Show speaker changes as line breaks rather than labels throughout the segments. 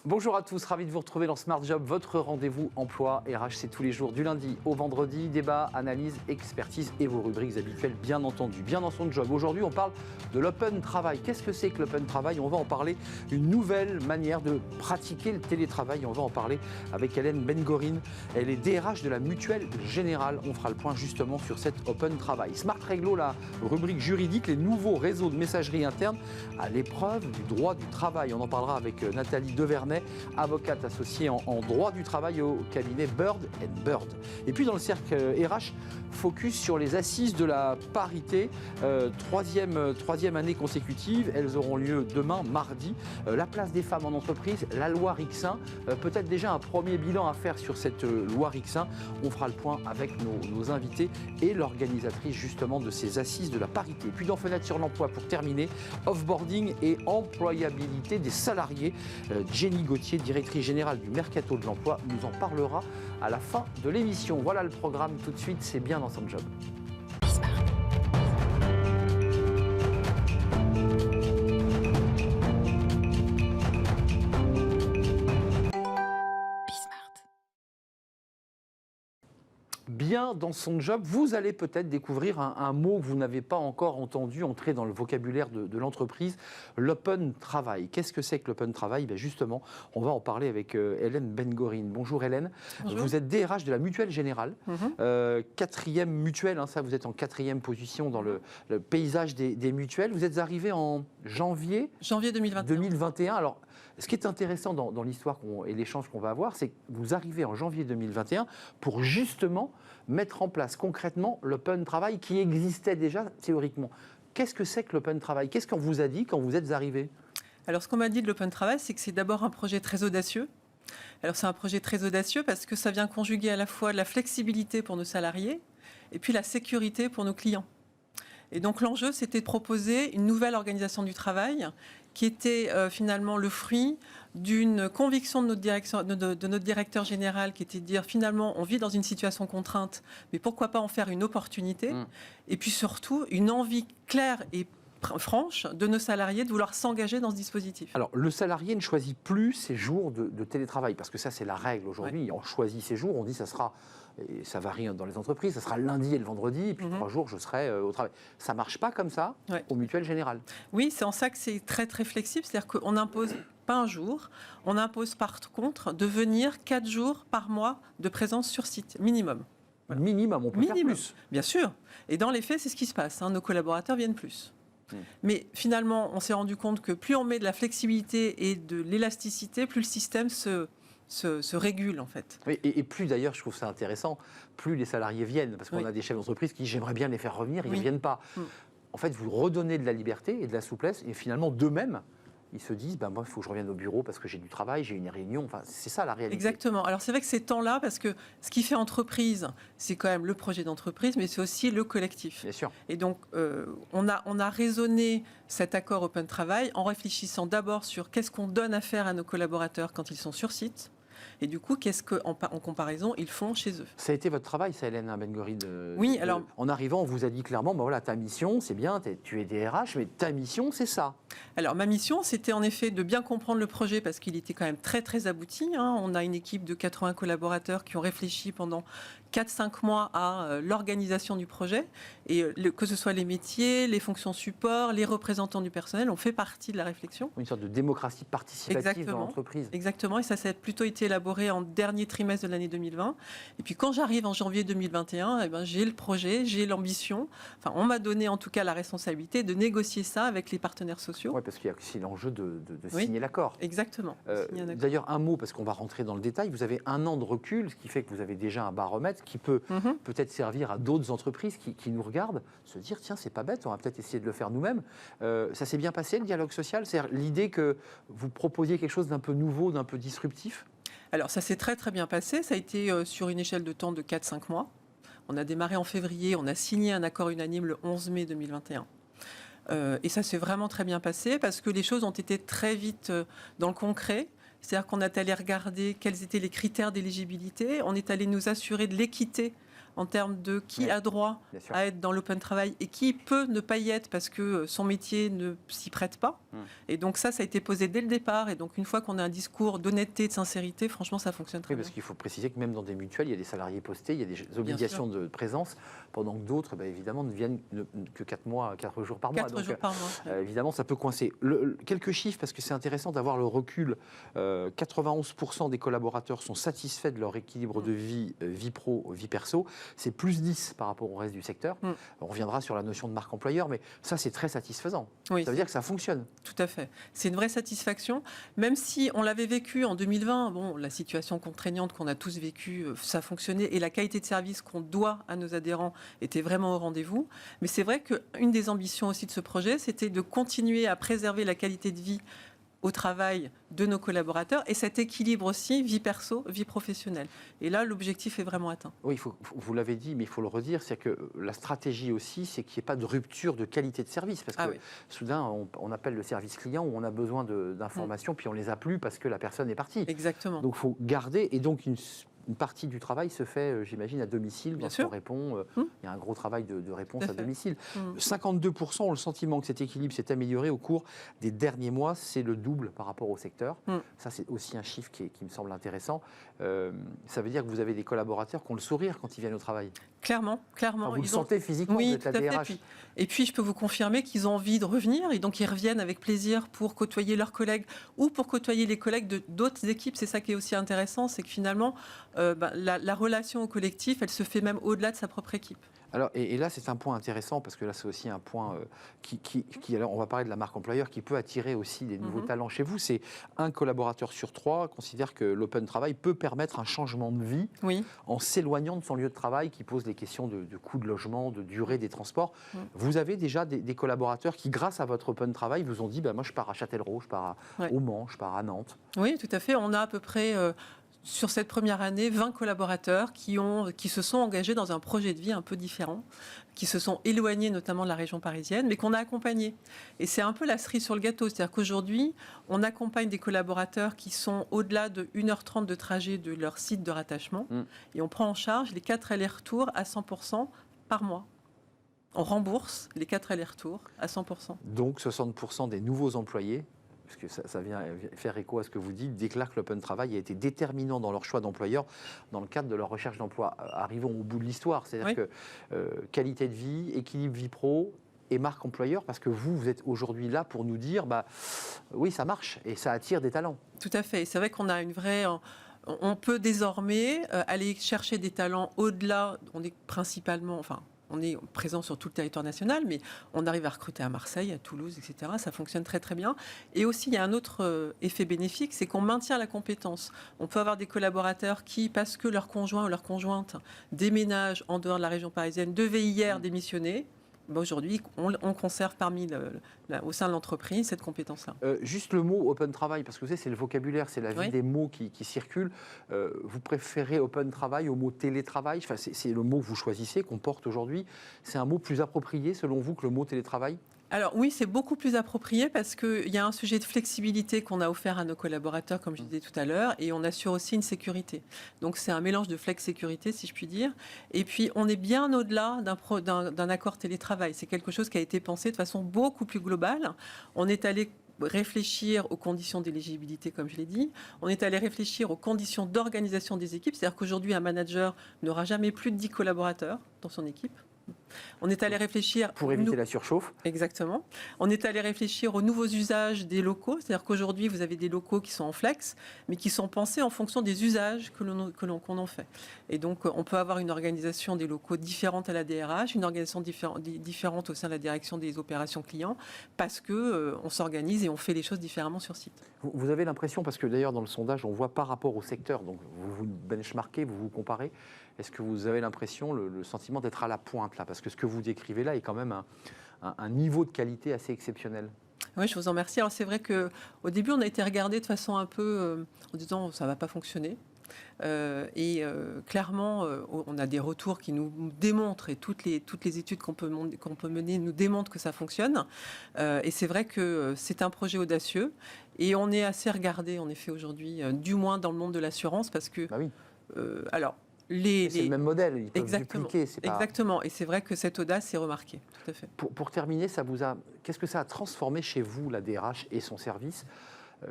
Bonjour à tous, ravi de vous retrouver dans Smart Job, votre rendez-vous emploi RH, c'est tous les jours du lundi au vendredi, débat, analyse, expertise et vos rubriques habituelles bien entendu, bien dans son job. Aujourd'hui on parle de l'open travail. Qu'est-ce que c'est que l'open travail? On va en parler, une nouvelle manière de pratiquer le télétravail. On va en parler avec Hélène Ben-Gorin, elle est DRH de la Mutuelle Générale. On fera le point justement sur cet open travail. Smart Réglo, la rubrique juridique, les nouveaux réseaux de messagerie interne à l'épreuve du droit du travail. On en parlera avec Nathalie Devernay, avocate associée en droit du travail au cabinet Bird & Bird. Et puis dans le cercle RH, focus sur les assises de la parité, troisième année consécutive. Elles auront lieu demain, mardi. La place des femmes en entreprise, la loi Rixain, peut-être déjà un premier bilan à faire sur cette loi Rixain. On fera le point avec nos invités et l'organisatrice justement de ces assises de la parité. Et puis dans Fenêtre sur l'emploi, pour terminer, offboarding et employabilité des salariés. Jenny Gauthier, directrice générale du Mercato de l'Emploi, nous en parlera à la fin de l'émission. Voilà le programme tout de suite, c'est bien dans son job. Bien dans son job, vous allez peut-être découvrir un mot que vous n'avez pas encore entendu entrer dans le vocabulaire de l'entreprise, l'open travail. Qu'est-ce que c'est que l'open travail? Justement, on va en parler avec Hélène Ben-Gorin. Bonjour Hélène. Bonjour. Vous êtes DRH de la Mutuelle Générale, quatrième mutuelle, ça vous êtes en quatrième position dans le paysage des mutuelles. Vous êtes arrivé en janvier 2021. Alors, ce qui est intéressant dans l'histoire et l'échange qu'on va avoir, c'est que vous arrivez en janvier 2021 pour justement mettre en place concrètement l'open travail qui existait déjà théoriquement. Qu'est-ce que c'est que l'open travail? Qu'est-ce qu'on vous a dit quand vous êtes arrivé?
Alors, ce qu'on m'a dit de l'open travail, c'est que c'est d'abord un projet très audacieux. Alors, c'est un projet très audacieux parce que ça vient conjuguer à la fois de la flexibilité pour nos salariés et puis la sécurité pour nos clients. Et donc, l'enjeu, c'était de proposer une nouvelle organisation du travail qui était finalement le fruit d'une conviction de notre directeur général, qui était de dire finalement on vit dans une situation contrainte, mais pourquoi pas en faire une opportunité, et puis surtout une envie claire et franche de nos salariés de vouloir s'engager dans ce dispositif.
Alors, le salarié ne choisit plus ses jours de télétravail, parce que ça, c'est la règle aujourd'hui. On choisit ses jours, on dit ça sera, et ça varie dans les entreprises, ça sera le lundi et le vendredi, et puis 3 jours, je serai au travail. Ça ne marche pas comme ça aux mutuelles générales.
Oui, c'est en ça que c'est très, très flexible, c'est-à-dire qu'on n'impose pas un jour, on impose par contre de venir 4 jours par mois de présence sur site, minimum.
Voilà. Minimum, on peut faire plus.
Bien sûr. Et dans les faits, c'est ce qui se passe. Nos collaborateurs viennent plus. Mais finalement, on s'est rendu compte que plus on met de la flexibilité et de l'élasticité, plus le système se régule en fait.
Oui, et plus d'ailleurs, je trouve ça intéressant, plus les salariés viennent, parce qu'on a des chefs d'entreprise qui disent j'aimerais bien les faire revenir, ils ne viennent pas. En fait, vous redonnez de la liberté et de la souplesse, et finalement d'eux-mêmes, ils se disent, moi, il faut que je revienne au bureau parce que j'ai du travail, j'ai une réunion. Enfin, c'est ça la réalité.
Exactement. Alors, c'est vrai que ces temps-là, parce que ce qui fait entreprise, c'est quand même le projet d'entreprise, mais c'est aussi le collectif.
Bien sûr.
Et donc, on a raisonné cet accord Open Travail en réfléchissant d'abord sur qu'est-ce qu'on donne à faire à nos collaborateurs quand ils sont sur site. Et du coup, qu'est-ce qu'en comparaison, ils font chez eux?
Ça a été votre travail, ça, Hélène Ben-Gorin.
Oui, alors...
En arrivant, on vous a dit clairement, voilà, ta mission, c'est bien, tu es DRH, mais ta mission, c'est ça.
Alors, ma mission, c'était en effet de bien comprendre le projet parce qu'il était quand même très, très abouti. On a une équipe de 80 collaborateurs qui ont réfléchi pendant 4-5 mois à l'organisation du projet. Et que ce soit les métiers, les fonctions support, les représentants du personnel, on fait partie de la réflexion.
Une sorte de démocratie participative dans l'entreprise.
Exactement, et ça a plutôt été élaboré en dernier trimestre de l'année 2020. Et puis quand j'arrive en janvier 2021, j'ai le projet, j'ai l'ambition. Enfin, on m'a donné en tout cas la responsabilité de négocier ça avec les partenaires sociaux.
Oui, parce qu'il y a aussi l'enjeu de signer l'accord.
Exactement.
D'ailleurs, un mot, parce qu'on va rentrer dans le détail, vous avez 1 an de recul, ce qui fait que vous avez déjà un baromètre qui peut peut-être servir à d'autres entreprises qui nous regardent, se dire, tiens, c'est pas bête, on va peut-être essayer de le faire nous-mêmes. Ça s'est bien passé, le dialogue social? C'est-à-dire l'idée que vous proposiez quelque chose d'un peu nouveau, d'un peu disruptif?
Alors, ça s'est très, très bien passé. Ça a été sur une échelle de temps de 4-5 mois. On a démarré en février, on a signé un accord unanime le 11 mai 2021. Et ça s'est vraiment très bien passé parce que les choses ont été très vite dans le concret. C'est-à-dire qu'on est allé regarder quels étaient les critères d'éligibilité, on est allé nous assurer de l'équité en termes de qui
Oui,
a droit
bien sûr.
à être dans l'open travail et qui peut ne pas y être parce que son métier ne s'y prête pas. Et donc ça a été posé dès le départ. Et donc une fois qu'on a un discours d'honnêteté, de sincérité, franchement, ça fonctionne très
Oui,
bien.
parce qu'il faut préciser que même dans des mutuelles, il y a des salariés postés, il y a des obligations de présence, pendant que d'autres, évidemment, ne viennent que 4 jours par mois.
4 jours par mois.
Évidemment, ça peut coincer. Quelques chiffres, parce que c'est intéressant d'avoir le recul. 91% des collaborateurs sont satisfaits de leur équilibre de vie, vie pro, vie perso. C'est plus 10 par rapport au reste du secteur. On reviendra sur la notion de marque employeur, mais ça, c'est très satisfaisant.
Oui,
ça veut dire que ça fonctionne.
Tout à fait. C'est une vraie satisfaction, même si on l'avait vécu en 2020. Bon, la situation contraignante qu'on a tous vécue, ça fonctionnait, et la qualité de service qu'on doit à nos adhérents était vraiment au rendez-vous. Mais c'est vrai qu'une des ambitions aussi de ce projet, c'était de continuer à préserver la qualité de vie au travail de nos collaborateurs et cet équilibre aussi vie perso, vie professionnelle. Et là, l'objectif est vraiment atteint.
Oui, vous l'avez dit, mais il faut le redire, c'est que la stratégie aussi, c'est qu'il n'y ait pas de rupture de qualité de service. Parce que soudain, on appelle le service client où on a besoin d'informations, puis on ne les a plus parce que la personne est partie.
Exactement.
Donc il faut garder, et donc une partie du travail se fait, j'imagine, à domicile.
Bien
quand
sûr.
on répond, il y a un gros travail de réponse à domicile. 52% ont le sentiment que cet équilibre s'est amélioré au cours des derniers mois. C'est le double par rapport au secteur. Ça, c'est aussi un chiffre qui me semble intéressant. Ça veut dire que vous avez des collaborateurs qui ont le sourire quand ils viennent au travail.
Clairement.
Enfin, vous le sentez physiquement,
oui,
vous êtes la DRH.
Et puis, je peux vous confirmer qu'ils ont envie de revenir, et donc ils reviennent avec plaisir pour côtoyer leurs collègues ou pour côtoyer les collègues d'autres équipes. C'est ça qui est aussi intéressant, c'est que finalement, la relation au collectif, elle se fait même au-delà de sa propre équipe.
Alors, et là, c'est un point intéressant, parce que là, c'est aussi un point alors, on va parler de la marque employeur, qui peut attirer aussi des nouveaux talents chez vous. C'est un collaborateur sur 3 considère que l'open travail peut permettre un changement de vie en s'éloignant de son lieu de travail, qui pose des questions de coût de logement, de durée des transports. Vous avez déjà des collaborateurs qui, grâce à votre open travail, vous ont dit moi, je pars à Châtellerault, je pars au Mans, je pars à Nantes.
Oui, tout à fait. On a à peu près... sur cette première année, 20 collaborateurs qui se sont engagés dans un projet de vie un peu différent, qui se sont éloignés notamment de la région parisienne, mais qu'on a accompagnés. Et c'est un peu la cerise sur le gâteau. C'est-à-dire qu'aujourd'hui, on accompagne des collaborateurs qui sont au-delà de 1h30 de trajet de leur site de rattachement, et on prend en charge les 4 allers-retours à 100% par mois. On rembourse les 4 allers-retours à 100%.
Donc 60% des nouveaux employés, parce que ça vient faire écho à ce que vous dites, déclarent que l'open travail a été déterminant dans leur choix d'employeur dans le cadre de leur recherche d'emploi. Arrivons au bout de l'histoire, c'est-à-dire que qualité de vie, équilibre vie pro et marque employeur, parce que vous êtes aujourd'hui là pour nous dire, oui, ça marche et ça attire des talents.
Tout à fait. C'est vrai qu'on a une vraie... On peut désormais aller chercher des talents au-delà. On est principalement... On est présent sur tout le territoire national, mais on arrive à recruter à Marseille, à Toulouse, etc. Ça fonctionne très très bien. Et aussi, il y a un autre effet bénéfique, c'est qu'on maintient la compétence. On peut avoir des collaborateurs qui, parce que leur conjoint ou leur conjointe déménage en dehors de la région parisienne, devaient hier démissionner. Aujourd'hui, on conserve au sein de l'entreprise cette compétence-là.
Juste le mot open travail, parce que vous savez, c'est le vocabulaire, c'est la vie des mots qui circulent. Vous préférez open travail au mot télétravail? C'est le mot que vous choisissez, qu'on porte aujourd'hui. C'est un mot plus approprié, selon vous, que le mot télétravail?
Alors oui, c'est beaucoup plus approprié parce qu'il y a un sujet de flexibilité qu'on a offert à nos collaborateurs, comme je disais tout à l'heure, et on assure aussi une sécurité. Donc c'est un mélange de flex-sécurité, si je puis dire. Et puis on est bien au-delà d'un accord télétravail. C'est quelque chose qui a été pensé de façon beaucoup plus globale. On est allé réfléchir aux conditions d'éligibilité, comme je l'ai dit. On est allé réfléchir aux conditions d'organisation des équipes. C'est-à-dire qu'aujourd'hui, un manager n'aura jamais plus de 10 collaborateurs dans son équipe. On est allé réfléchir...
Pour éviter la surchauffe.
Exactement. On est allé réfléchir aux nouveaux usages des locaux. C'est-à-dire qu'aujourd'hui, vous avez des locaux qui sont en flex, mais qui sont pensés en fonction des usages qu'on en fait. Et donc, on peut avoir une organisation des locaux différente à la DRH, une organisation différente au sein de la direction des opérations clients, parce qu'on s'organise et on fait les choses différemment sur site.
Vous avez l'impression, parce que d'ailleurs, dans le sondage, on voit par rapport au secteur, donc vous vous benchmarkez, vous vous comparez, est-ce que vous avez l'impression, le sentiment d'être à la pointe là? Parce que ce que vous décrivez là est quand même un niveau de qualité assez exceptionnel.
Oui, je vous en remercie. Alors c'est vrai qu'au début, on a été regardé de façon un peu en disant ça ne va pas fonctionner. Clairement, on a des retours qui nous démontrent, et toutes les études qu'on peut mener nous démontrent que ça fonctionne. Et c'est vrai que c'est un projet audacieux. Et on est assez regardé, en effet, aujourd'hui, du moins dans le monde de l'assurance, parce que...
Bah oui.
Alors,
C'est le même modèle, ils peuvent
Exactement.
dupliquer. C'est pas...
Exactement, et c'est vrai que cette audace est remarquée, tout à fait.
Pour terminer, qu'est-ce que ça a transformé chez vous, la DRH et son service?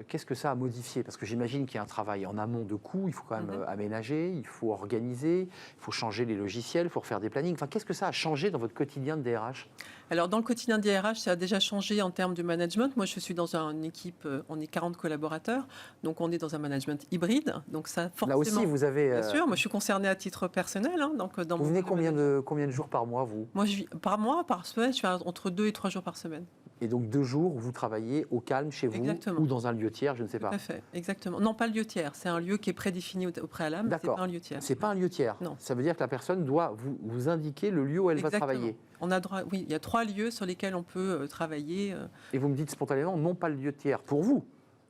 Qu'est-ce que ça a modifié? Parce que j'imagine qu'il y a un travail en amont de coûts, il faut quand même aménager, il faut organiser, il faut changer les logiciels, il faut refaire des plannings. Enfin, qu'est-ce que ça a changé dans votre quotidien de DRH?
Alors, dans le quotidien de DRH, ça a déjà changé en termes de management. Moi, je suis dans une équipe, on est 40 collaborateurs, donc on est dans un management hybride. Donc ça, forcément,
là aussi, vous avez...
Bien sûr, moi je suis concernée à titre personnel.
Vous venez combien de jours par mois, vous?
Moi, par mois, par semaine, je fais entre 2 et 3 jours par semaine.
Et donc 2 jours où vous travaillez au calme chez vous. Exactement. Ou dans un lieu tiers, je ne sais pas.
Tout à fait, exactement. Non, pas le lieu tiers, c'est un lieu qui est prédéfini au préalable, mais ce n'est pas un lieu tiers.
C'est pas un lieu tiers.
Non.
Ça veut dire que la personne doit vous indiquer le lieu où elle va travailler.
On a droit, oui, il y a 3 lieux sur lesquels on peut travailler.
Et vous me dites spontanément, non pas le lieu tiers, pour vous?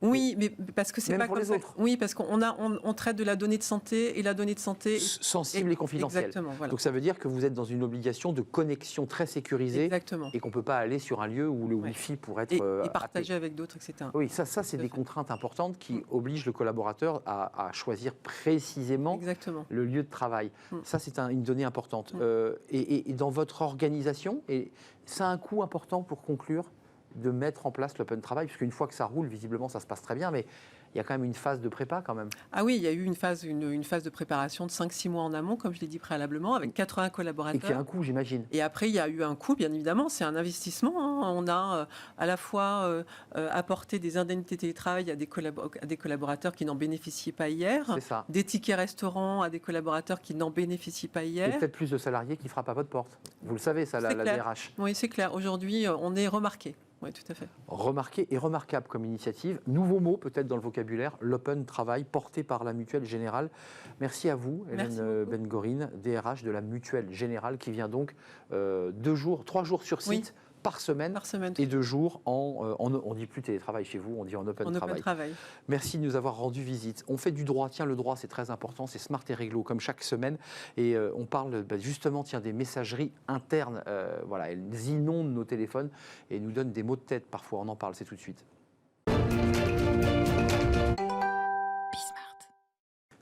Oui, mais parce que c'est
même
pas
pour
comme
les
ça.
autres.
Oui, parce qu'on traite de la donnée de santé et la donnée de santé
sensible et confidentielle.
Exactement. Voilà.
Donc ça veut dire que vous êtes dans une obligation de connexion très sécurisée.
Exactement.
Et qu'on ne peut pas aller sur un lieu où le Wi-Fi pourrait être
et partager avec d'autres, etc.
Oui, ça c'est des contraintes importantes qui obligent le collaborateur à choisir précisément le lieu de travail. Ça c'est une donnée importante. Et dans votre organisation, et ça a un coût important pour conclure de mettre en place l'open travail, puisqu'une fois que ça roule, visiblement ça se passe très bien, mais il y a quand même une phase de prépa quand même.
Ah oui, il y a eu une phase de préparation de 5-6 mois en amont, comme je l'ai dit préalablement, avec 80 collaborateurs.
Et qui a un coût, j'imagine.
Et après, il y a eu un coût, bien évidemment, c'est un investissement. On a à la fois apporté des indemnités télétravail à des collaborateurs qui n'en bénéficiaient pas hier, des tickets restaurants à des collaborateurs qui n'en bénéficient pas hier.
Et peut-être plus de salariés qui frappent à votre porte. Vous le savez, ça, la DRH.
Oui, c'est clair. Aujourd'hui, on est remarqué. Oui, tout à fait.
Remarqué et remarquable comme initiative. Nouveau mot peut-être dans le vocabulaire, l'open travail porté par la Mutuelle Générale. Merci à vous, Hélène Ben-Gorine, DRH de la Mutuelle Générale, qui vient donc 3 jours sur site. Par semaine, et 2 jours on ne dit plus télétravail chez vous, on dit en open travail. Merci de nous avoir rendu visite. On fait du droit, tiens le droit c'est très important, c'est Smart et Réglo comme chaque semaine et on parle justement des messageries internes, voilà, elles inondent nos téléphones et nous donnent des maux de tête parfois, on en parle, c'est tout de suite.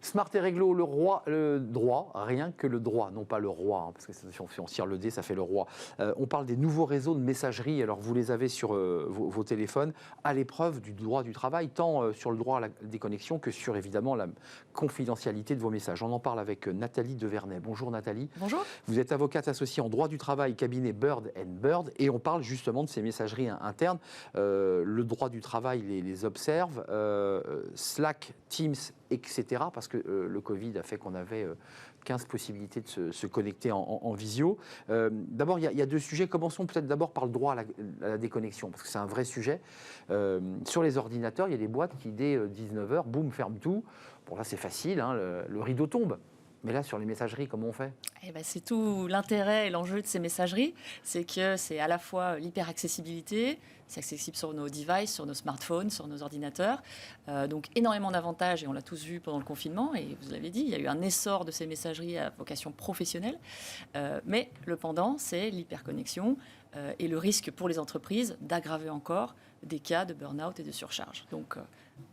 Smart et Réglo, le droit, rien que le droit, non pas le roi, parce que si on tire le dé, ça fait le roi. On parle des nouveaux réseaux de messagerie, alors vous les avez sur vos téléphones, à l'épreuve du droit du travail, tant sur le droit à la déconnexion que sur évidemment la confidentialité de vos messages. On en parle avec Nathalie Devernay. Bonjour Nathalie.
Bonjour.
Vous êtes avocate associée en droit du travail, cabinet Bird & Bird, et on parle justement de ces messageries internes. Le droit du travail les observe, Slack, Teams, etc. Parce que le Covid a fait qu'on avait 15 possibilités de se connecter en visio. D'abord, il y a 2 sujets. Commençons peut-être d'abord par le droit à la déconnexion, parce que c'est un vrai sujet. Sur les ordinateurs, il y a des boîtes qui, dès 19h, boum, ferment tout. Bon, là, c'est facile, hein, le rideau tombe. Mais là, sur les messageries, comment on fait ?
C'est tout l'intérêt et l'enjeu de ces messageries, c'est que c'est à la fois l'hyper-accessibilité, c'est accessible sur nos devices, sur nos smartphones, sur nos ordinateurs. Donc énormément d'avantages, et on l'a tous vu pendant le confinement, et vous l'avez dit, il y a eu un essor de ces messageries à vocation professionnelle. Mais le pendant, c'est l'hyperconnexion et le risque pour les entreprises d'aggraver encore des cas de burn-out et de surcharge. Donc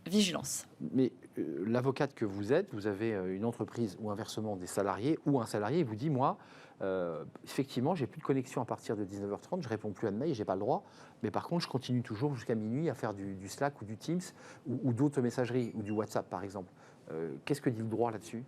vigilance.
Mais l'avocate que vous êtes, vous avez une entreprise ou inversement des salariés, ou un salarié vous dit, moi, effectivement, j'ai plus de connexion à partir de 19h30, je réponds plus à de mail, j'ai pas le droit, mais par contre, je continue toujours jusqu'à minuit à faire du Slack ou du Teams ou d'autres messageries, ou du WhatsApp par exemple. Qu'est-ce que dit le droit là-dessus ?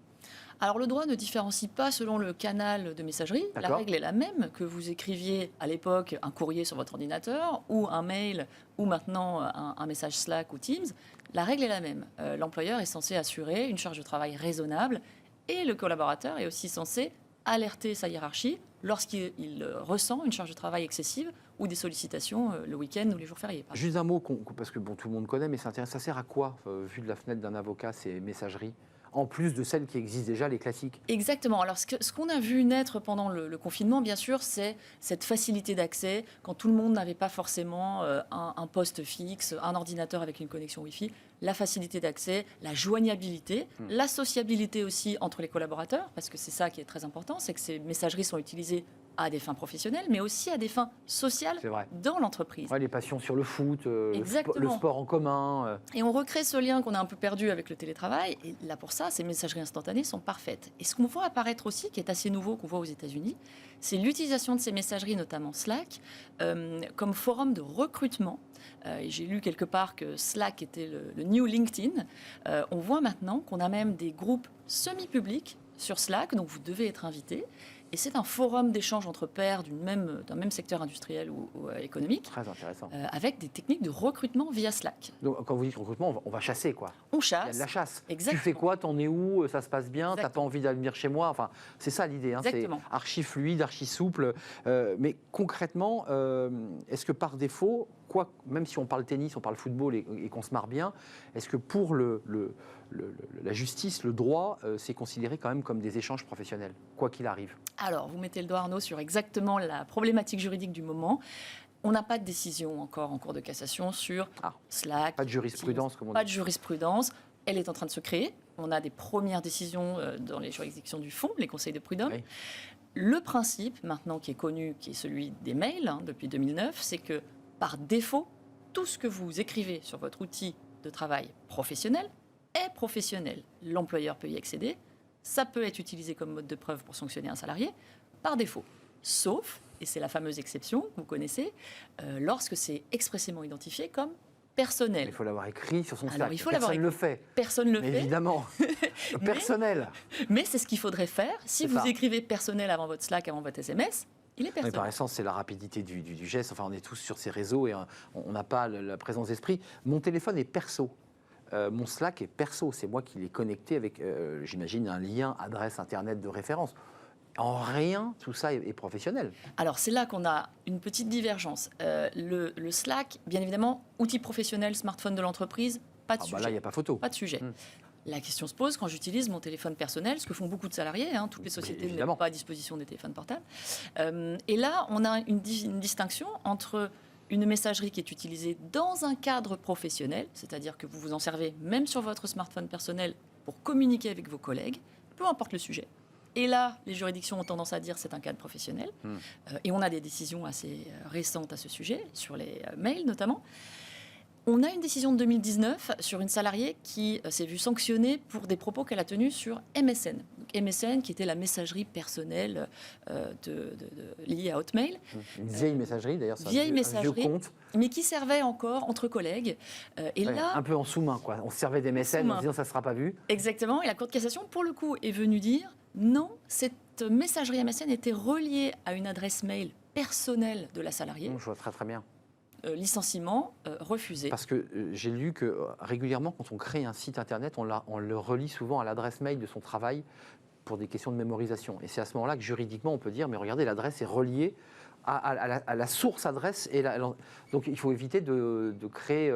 Alors le droit ne différencie pas selon le canal de messagerie. La règle est la même, que vous écriviez à l'époque un courrier sur votre ordinateur ou un mail ou maintenant un message Slack ou Teams. La règle est la même. L'employeur est censé assurer une charge de travail raisonnable et le collaborateur est aussi censé alerter sa hiérarchie lorsqu'il ressent une charge de travail excessive ou des sollicitations le week-end ou les jours fériés.
Juste un mot, parce que tout le monde connaît, mais c'est intéressant. Ça sert à quoi, vu de la fenêtre d'un avocat, ces messageries ? En plus de celles qui existent déjà, les classiques.
Exactement. Alors, ce qu'on a vu naître pendant le confinement, bien sûr, c'est cette facilité d'accès. Quand tout le monde n'avait pas forcément un poste fixe, un ordinateur avec une connexion Wi-Fi, la facilité d'accès, la joignabilité, la sociabilité aussi entre les collaborateurs, parce que c'est ça qui est très important, c'est que ces messageries sont utilisées à des fins professionnelles, mais aussi à des fins sociales
C'est vrai.
dans l'entreprise.
Ouais, les passions sur le foot, le
Exactement.
sport en commun.
Et on recrée ce lien qu'on a un peu perdu avec le télétravail. Et là, pour ça, ces messageries instantanées sont parfaites. Et ce qu'on voit apparaître aussi, qui est assez nouveau, qu'on voit aux États-Unis, c'est l'utilisation de ces messageries, notamment Slack, comme forum de recrutement. Et j'ai lu quelque part que Slack était le new LinkedIn. On voit maintenant qu'on a même des groupes semi-publics sur Slack, donc vous devez être invité. Et c'est un forum d'échange entre pairs d'un même secteur industriel ou économique,
Très intéressant.
avec des techniques de recrutement via Slack.
Donc, quand vous dites recrutement, on va chasser, quoi.
On
Il y a de
chasse.
la chasse.
Exactement.
Tu fais quoi? T'en es où? Ça se passe bien? T'as
Exactement.
pas envie d'aller venir chez moi? Enfin, c'est ça l'idée. Hein. C'est
Exactement.
archi fluide, archi souple. Mais concrètement, est-ce que par défaut, même si on parle tennis, on parle football et qu'on se marre bien, est-ce que pour la justice, le droit, c'est considéré quand même comme des échanges professionnels, quoi qu'il arrive?
Alors, vous mettez le doigt, Arnaud, sur exactement la problématique juridique du moment. On n'a pas de décision encore en cours de cassation sur Slack.
Pas de jurisprudence, comme on
Pas
dit.
de jurisprudence. Elle est en train de se créer. On a des premières décisions dans les juridictions du fond, les conseils de prud'homme.
Oui.
Le principe, maintenant, qui est connu, qui est celui des mails, depuis 2009, c'est que, par défaut, tout ce que vous écrivez sur votre outil de travail professionnel est professionnel. L'employeur peut y accéder. Ça peut être utilisé comme mode de preuve pour sanctionner un salarié, par défaut. Sauf, et c'est la fameuse exception que vous connaissez, lorsque c'est expressément identifié comme personnel.
Il faut l'avoir écrit sur son
Alors,
Slack.
il faut l'avoir
Personne ne le fait.
Personne ne le fait,
Évidemment. Personnel.
mais c'est ce qu'il faudrait faire. Si
C'est
vous
ça.
écrivez personnel avant votre Slack, avant votre SMS, il est
Mais
personnel.
par essence, c'est la rapidité du geste. Enfin, on est tous sur ces réseaux et on n'a pas la présence d'esprit. Mon téléphone est perso. Mon Slack est perso. C'est moi qui l'ai connecté avec, j'imagine, un lien adresse Internet de référence. En rien, tout ça est professionnel.
Alors, c'est là qu'on a une petite divergence. Le Slack, bien évidemment, outil professionnel, smartphone de l'entreprise, pas de
Ah
sujet.
bah là, il n'y a pas photo.
Pas de sujet. La question se pose quand j'utilise mon téléphone personnel, ce que font beaucoup de salariés. Toutes les sociétés ne
évidemment.
mettent pas à disposition des téléphones portables. Et là, on a une distinction entre une messagerie qui est utilisée dans un cadre professionnel, c'est-à-dire que vous vous en servez même sur votre smartphone personnel pour communiquer avec vos collègues, peu importe le sujet. Et là, les juridictions ont tendance à dire que c'est un cadre professionnel. Et on a des décisions assez récentes à ce sujet, sur les mails notamment. On a une décision de 2019 sur une salariée qui s'est vue sanctionnée pour des propos qu'elle a tenus sur MSN. Donc MSN, qui était la messagerie personnelle liée à Hotmail.
Une vieille messagerie, d'ailleurs. C'est
Vieille
un
messagerie.
vieux compte.
Mais qui servait encore entre collègues. Et
Ouais,
là,
un peu en sous-main, quoi. On se servait des MSN en
sous-main.
disant ça ne sera pas vu.
exactement, et la Cour de cassation, pour le coup, est venue dire non, cette messagerie MSN était reliée à une adresse mail personnelle de la salariée.
Je vois très très bien.
Licenciement refusé.
Parce que j'ai lu que régulièrement, quand on crée un site internet, on le relie souvent à l'adresse mail de son travail pour des questions de mémorisation. Et c'est à ce moment-là que juridiquement, on peut dire, mais regardez, l'adresse est reliée à la source adresse. Donc il faut éviter de créer...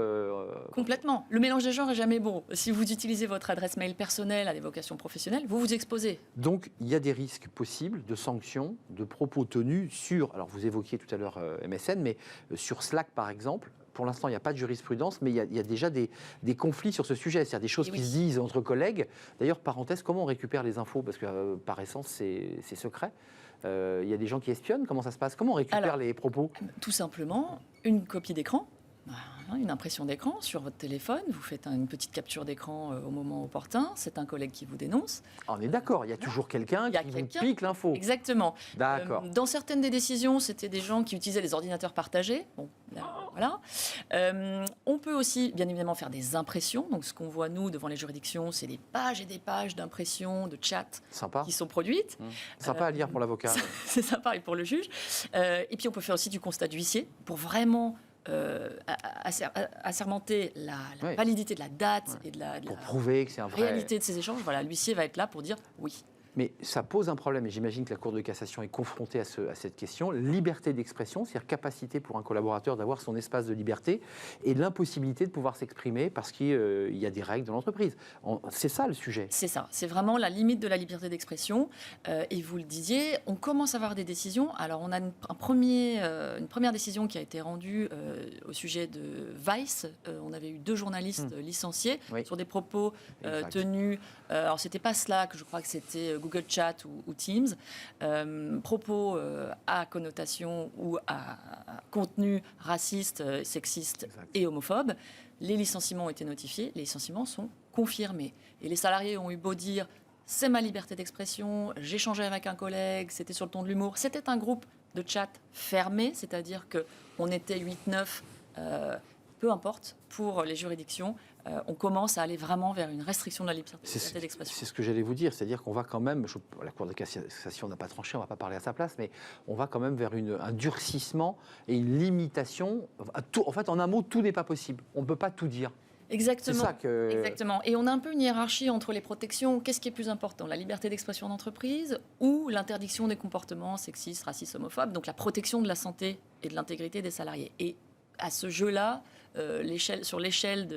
Complètement. Le mélange des genres est jamais bon. Si vous utilisez votre adresse mail personnelle à des vocations professionnelles, vous vous exposez.
Donc il y a des risques possibles de sanctions, de propos tenus sur... Alors vous évoquiez tout à l'heure MSN, mais sur Slack par exemple. Pour l'instant, il n'y a pas de jurisprudence, mais il y a déjà des conflits sur ce sujet, c'est-à-dire des choses qui se disent entre collègues. D'ailleurs, parenthèse, comment on récupère les infos? Parce que par essence, c'est secret. Il y a des gens qui espionnent, comment ça se passe? Comment on récupère les propos?
Tout simplement, une copie d'écran, une impression d'écran sur votre téléphone. Vous faites une petite capture d'écran au moment opportun. C'est un collègue qui vous dénonce.
On est d'accord, il y a toujours quelqu'un qui vous pique l'info.
Exactement.
D'accord.
Dans certaines des décisions, c'était des gens qui utilisaient les ordinateurs partagés. Bon, là, voilà. On peut aussi, bien évidemment, faire des impressions. Donc, ce qu'on voit, nous, devant les juridictions, c'est des pages et des pages d'impressions, de chats
Sympa.
qui sont produites.
Sympa à lire pour l'avocat.
C'est sympa et pour le juge. Et puis, on peut faire aussi du constat d'huissier pour vraiment assermenter la validité de la date et de la
prouver que c'est un vrai...
réalité de ces échanges. Voilà, l'huissier va être là pour dire oui.
Mais ça pose un problème, et j'imagine que la Cour de cassation est confrontée à cette question. Liberté d'expression, c'est-à-dire capacité pour un collaborateur d'avoir son espace de liberté, et l'impossibilité de pouvoir s'exprimer parce qu'il y a des règles dans l'entreprise. C'est ça le sujet.
C'est ça, c'est vraiment la limite de la liberté d'expression. Et vous le disiez, on commence à avoir des décisions. Alors on a une première décision qui a été rendue au sujet de Vice. On avait eu 2 journalistes licenciés sur des propos tenus. Alors c'était pas Slack, je crois que c'était Google Chat ou Teams, propos à connotation ou à contenu raciste, sexiste et homophobe. Les licenciements ont été notifiés, les licenciements sont confirmés. Et les salariés ont eu beau dire « c'est ma liberté d'expression, j'ai échangé avec un collègue, c'était sur le ton de l'humour ». C'était un groupe de chat fermé, c'est-à-dire qu'on était 8-9, peu importe, pour les juridictions. On commence à aller vraiment vers une restriction de la liberté d'expression.
C'est ce que j'allais vous dire, c'est-à-dire qu'on va quand même, la Cour de cassation n'a pas tranché, on ne va pas parler à sa place, mais on va quand même vers un durcissement et une limitation. En fait, en un mot, tout n'est pas possible. On ne peut pas tout dire.
Exactement.
C'est ça que...
Exactement. Et on a un peu une hiérarchie entre les protections. Qu'est-ce qui est plus important, la liberté d'expression d'entreprise ou l'interdiction des comportements sexistes, racistes, homophobes, donc la protection de la santé et de l'intégrité des salariés. Et à ce jeu-là, sur l'échelle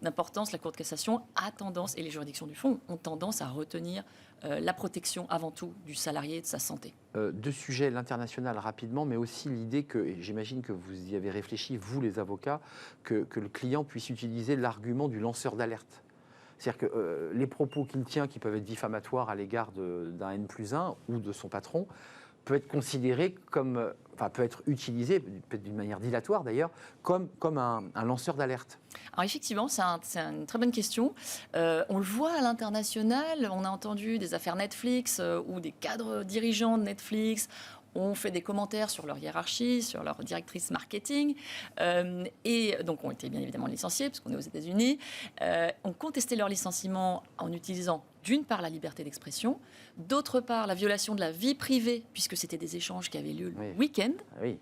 d'importance, la Cour de cassation a tendance, et les juridictions du fond ont tendance à retenir la protection avant tout du salarié et de sa santé.
Deux sujets, l'international rapidement, mais aussi l'idée que, et j'imagine que vous y avez réfléchi, vous les avocats, que le client puisse utiliser l'argument du lanceur d'alerte. C'est-à-dire que les propos qu'il tient, qui peuvent être diffamatoires à l'égard d'un N+1 ou de son patron, peut être considéré comme, peut être utilisé, peut-être d'une manière dilatoire d'ailleurs, comme un lanceur d'alerte.
Alors effectivement, c'est une très bonne question. On le voit à l'international, on a entendu des affaires Netflix où des cadres dirigeants de Netflix ont fait des commentaires sur leur hiérarchie, sur leur directrice marketing, et donc ont été bien évidemment licenciés, parce qu'on est aux États-Unis, ont contesté leur licenciement en utilisant d'une part la liberté d'expression, d'autre part la violation de la vie privée, puisque c'était des échanges qui avaient lieu le week-end, et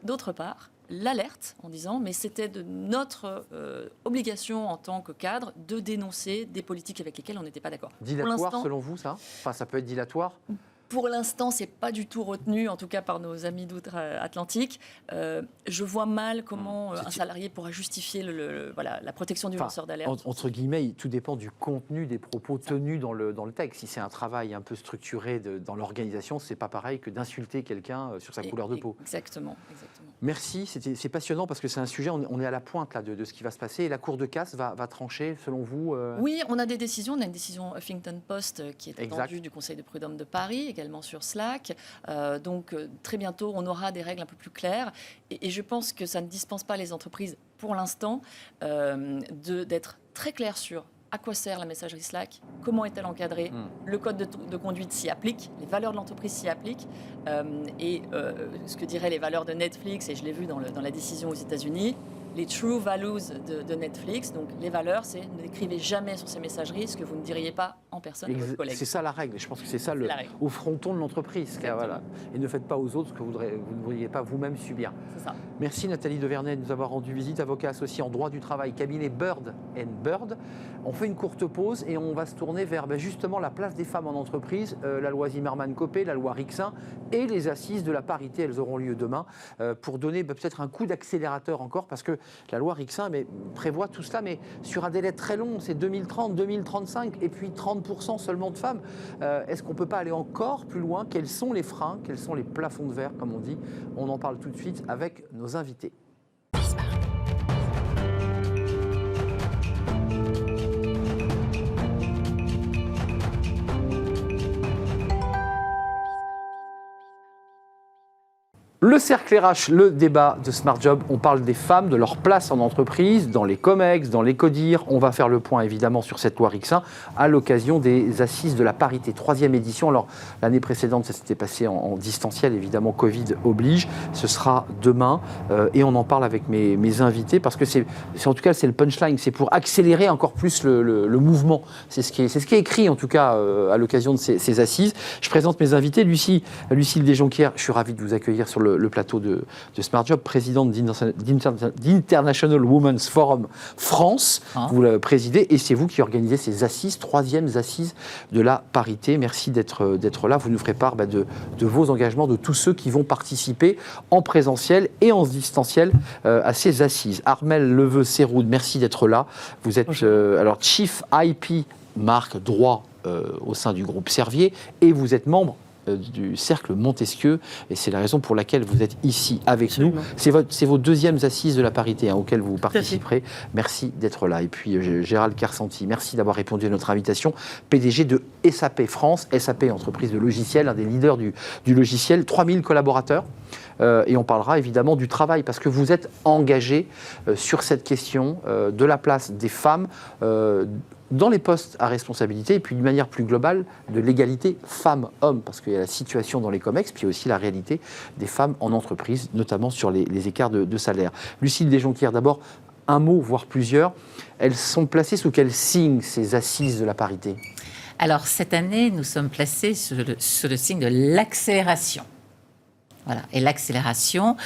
d'autre part l'alerte en disant mais c'était de notre obligation en tant que cadre de dénoncer des politiques avec lesquelles on n'était pas d'accord.
Dilatoire selon vous ça ? Enfin ça peut être dilatoire ?
Pour l'instant, ce n'est pas du tout retenu, en tout cas par nos amis d'outre-Atlantique. Je vois mal comment un salarié pourra justifier la protection du lanceur d'alerte.
Entre guillemets, tout dépend du contenu des propos tenus dans le texte. Si c'est un travail un peu structuré dans l'organisation, ce n'est pas pareil que d'insulter quelqu'un sur sa couleur de peau.
Exactement.
Merci, c'est passionnant parce que c'est un sujet, on est à la pointe là, de ce qui va se passer. Et la Cour de casse va trancher, selon vous
Oui, on a des décisions. On a une décision Huffington Post qui est attendue du Conseil de prud'homme de Paris, également sur Slack. Donc très bientôt, on aura des règles un peu plus claires. Et je pense que ça ne dispense pas les entreprises, pour l'instant, d'être très clair sur à quoi sert la messagerie Slack, comment est-elle encadrée, le code de conduite s'y applique, les valeurs de l'entreprise s'y appliquent, et ce que diraient les valeurs de Netflix, et je l'ai vu dans la décision aux États-Unis, les true values de Netflix. Donc les valeurs, c'est n'écrivez jamais sur ces messageries ce que vous ne diriez pas en personne à votre collègue.
C'est ça la règle. Je pense que c'est ça au fronton de l'entreprise. Voilà. Et ne faites pas aux autres ce que vous ne voudriez pas vous-même subir.
C'est ça.
Merci Nathalie Devernay de nous avoir rendu visite, avocat associé en droit du travail, cabinet Bird & Bird. On fait une courte pause et on va se tourner vers justement la place des femmes en entreprise, la loi Zimmermann-Copé, la loi Rixain et les assises de la parité. Elles auront lieu demain pour donner peut-être un coup d'accélérateur encore parce que la loi Rixain prévoit tout cela, mais sur un délai très long, c'est 2030, 2035 et puis 30% seulement de femmes. Est-ce qu'on ne peut pas aller encore plus loin ? Quels sont les freins ? Quels sont les plafonds de verre, comme on dit ? On en parle tout de suite avec nos invités. Le cercle RH, le débat de Smart Job, on parle des femmes, de leur place en entreprise, dans les COMEX, dans les CODIR. On va faire le point évidemment sur cette loi Rixain à l'occasion des assises de la parité, 3e édition. Alors l'année précédente, ça s'était passé en distanciel, évidemment Covid oblige. Ce sera demain et on en parle avec mes invités parce que en tout cas c'est le punchline, c'est pour accélérer encore plus le mouvement. C'est ce qui est écrit en tout cas à l'occasion de ces assises. Je présente mes invités. Lucille Desjonquières, je suis ravi de vous accueillir sur le plateau de Smart Job, présidente d'International Women's Forum France. Vous la présidez et c'est vous qui organisez ces assises, 3e assises de la parité. Merci d'être là. Vous nous ferez part de vos engagements, de tous ceux qui vont participer en présentiel et en distanciel à ces assises. Armelle Leveux-Séroud, merci d'être là. Vous êtes alors Chief IP marque droit au sein du groupe Servier et vous êtes membre du Cercle Montesquieu, et c'est la raison pour laquelle vous êtes ici avec
Absolument.
nous. C'est vos deuxièmes assises de la parité auxquelles vous participerez. Merci d'être là. Et puis Gérald Kersanti, merci d'avoir répondu à notre invitation. PDG de SAP France, SAP, entreprise de logiciels, un des leaders du logiciel, 3000 collaborateurs. Et on parlera évidemment du travail, parce que vous êtes engagé sur cette question de la place des femmes dans les postes à responsabilité, et puis d'une manière plus globale, de l'égalité femmes-hommes, parce qu'il y a la situation dans les COMEX, puis aussi la réalité des femmes en entreprise, notamment sur les écarts de salaire. Lucille Desjonquières, d'abord, un mot, voire plusieurs. Elles sont placées sous quel signe, ces assises de la parité ?
Alors, cette année, nous sommes placés sous le signe de l'accélération. Voilà. Et l'accélération,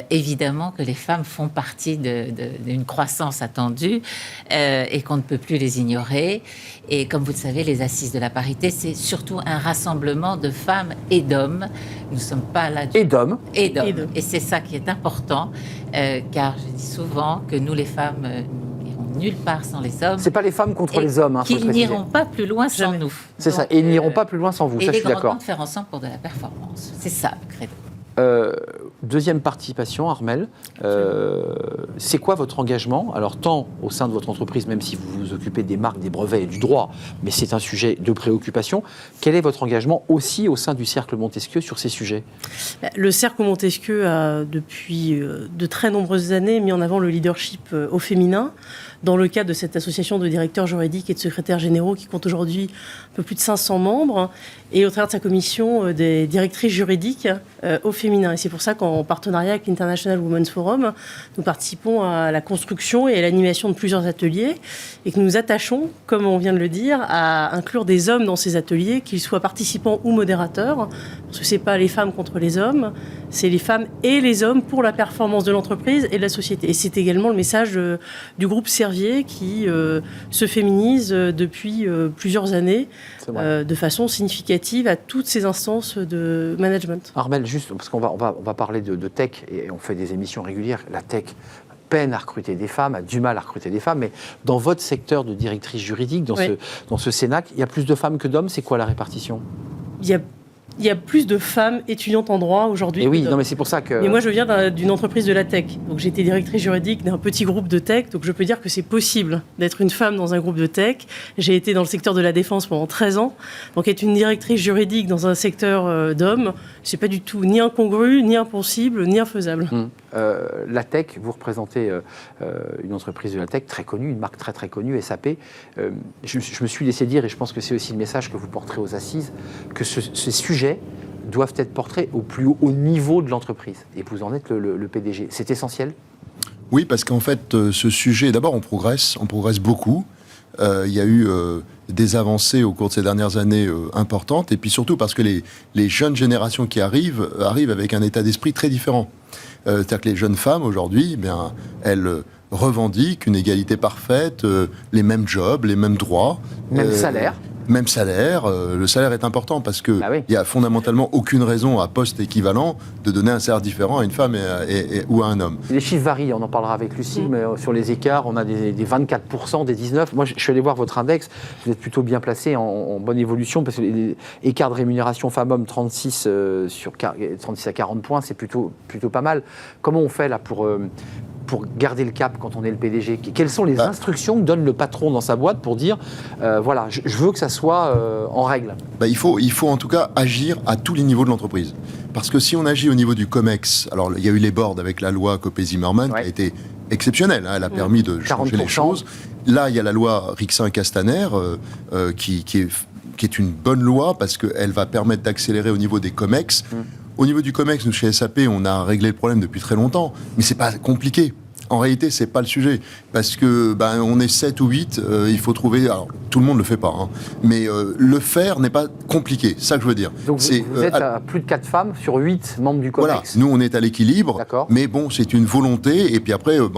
évidemment que les femmes font partie d'une croissance attendue et qu'on ne peut plus les ignorer. Et comme vous le savez, les assises de la parité, c'est surtout un rassemblement de femmes et d'hommes. Nous ne sommes pas là...
Et d'hommes.
Et d'hommes. Et c'est ça qui est important, car je dis souvent que nous, les femmes... nulle part sans les hommes.
C'est pas les femmes contre les hommes,
qu'ils n'iront pas plus loin sans nous.
C'est ça, et ils n'iront pas plus loin sans vous, ça je suis d'accord.
Et les grands de faire ensemble pour de la performance. C'est ça, le credo.
Deuxième participation, Armelle. C'est quoi votre engagement? Alors, tant au sein de votre entreprise, même si vous vous occupez des marques, des brevets et du droit, mais c'est un sujet de préoccupation. Quel est votre engagement aussi au sein du Cercle Montesquieu sur ces sujets?
Le Cercle Montesquieu a, depuis de très nombreuses années, mis en avant le leadership au féminin, dans le cadre de cette association de directeurs juridiques et de secrétaires généraux qui compte aujourd'hui un peu plus de 500 membres, et au travers de sa commission des directrices juridiques au féminin. Et c'est pour ça qu'en partenariat avec l'International Women's Forum, nous participons à la construction et à l'animation de plusieurs ateliers, et que nous attachons, comme on vient de le dire, à inclure des hommes dans ces ateliers, qu'ils soient participants ou modérateurs, parce que ce n'est pas les femmes contre les hommes, c'est les femmes et les hommes pour la performance de l'entreprise et de la société. Et c'est également le message du groupe Servier qui se féminise depuis plusieurs années de façon significative à toutes ces instances de management.
Armelle, juste parce qu'on va parler de tech, et on fait des émissions régulières, la tech peine à recruter des femmes, a du mal à recruter des femmes, mais dans votre secteur de directrice juridique, dans ce Cénac, il y a plus de femmes que d'hommes, c'est quoi la répartition?
Il y a plus de femmes étudiantes en droit aujourd'hui.
Et oui, non, mais c'est pour ça que...
Mais moi, je viens d'une entreprise de la tech. Donc, j'ai été directrice juridique d'un petit groupe de tech. Donc, je peux dire que c'est possible d'être une femme dans un groupe de tech. J'ai été dans le secteur de la défense pendant 13 ans. Donc, être une directrice juridique dans un secteur d'hommes, c'est pas du tout ni incongru, ni impossible, ni infaisable.
La tech, vous représentez une entreprise de la tech très connue, une marque très très connue, SAP. Je me suis laissé dire, et je pense que c'est aussi le message que vous porterez aux assises, que ces sujets doivent être portés au plus haut niveau de l'entreprise. Et vous en êtes le PDG. C'est essentiel?
Oui, parce qu'en fait, ce sujet, d'abord, on progresse beaucoup. Il y a eu des avancées au cours de ces dernières années importantes, et puis surtout parce que les jeunes générations qui arrivent avec un état d'esprit très différent. C'est-à-dire que les jeunes femmes, aujourd'hui, elles revendiquent une égalité parfaite, les mêmes jobs, les mêmes droits.
Même salaire.
Même salaire. Le salaire est important parce qu'il n'y a fondamentalement aucune raison à poste équivalent de donner un salaire différent à une femme ou à un homme.
Les chiffres varient, on en parlera avec Lucille, mais sur les écarts, on a des 24%, des 19%. Moi, je suis allé voir votre index, vous êtes plutôt bien placé, en bonne évolution, parce que les écarts de rémunération femmes-hommes, 36 à 40 points, c'est plutôt pas mal. Comment on fait là pour garder le cap quand on est le PDG? Quelles sont les instructions que donne le patron dans sa boîte pour dire voilà, je veux que ça soit en règle?
Il faut en tout cas agir à tous les niveaux de l'entreprise. Parce que si on agit au niveau du COMEX, alors il y a eu les boards avec la loi Copé-Zimmermann qui a été exceptionnelle, elle a permis de changer 40%. Les choses. Là, il y a la loi Rixain-Castaner qui est une bonne loi parce qu'elle va permettre d'accélérer au niveau des COMEX. Au niveau du COMEX, nous, chez SAP, on a réglé le problème depuis très longtemps, mais c'est pas compliqué. En réalité, c'est pas le sujet, parce que on est 7 ou 8, il faut trouver... Alors, tout le monde le fait pas, mais le faire n'est pas compliqué, c'est ça que je veux dire.
Donc vous êtes à plus de 4 femmes sur 8 membres du COMEX.
Voilà, nous on est à l'équilibre, mais bon, c'est une volonté, et puis après... vous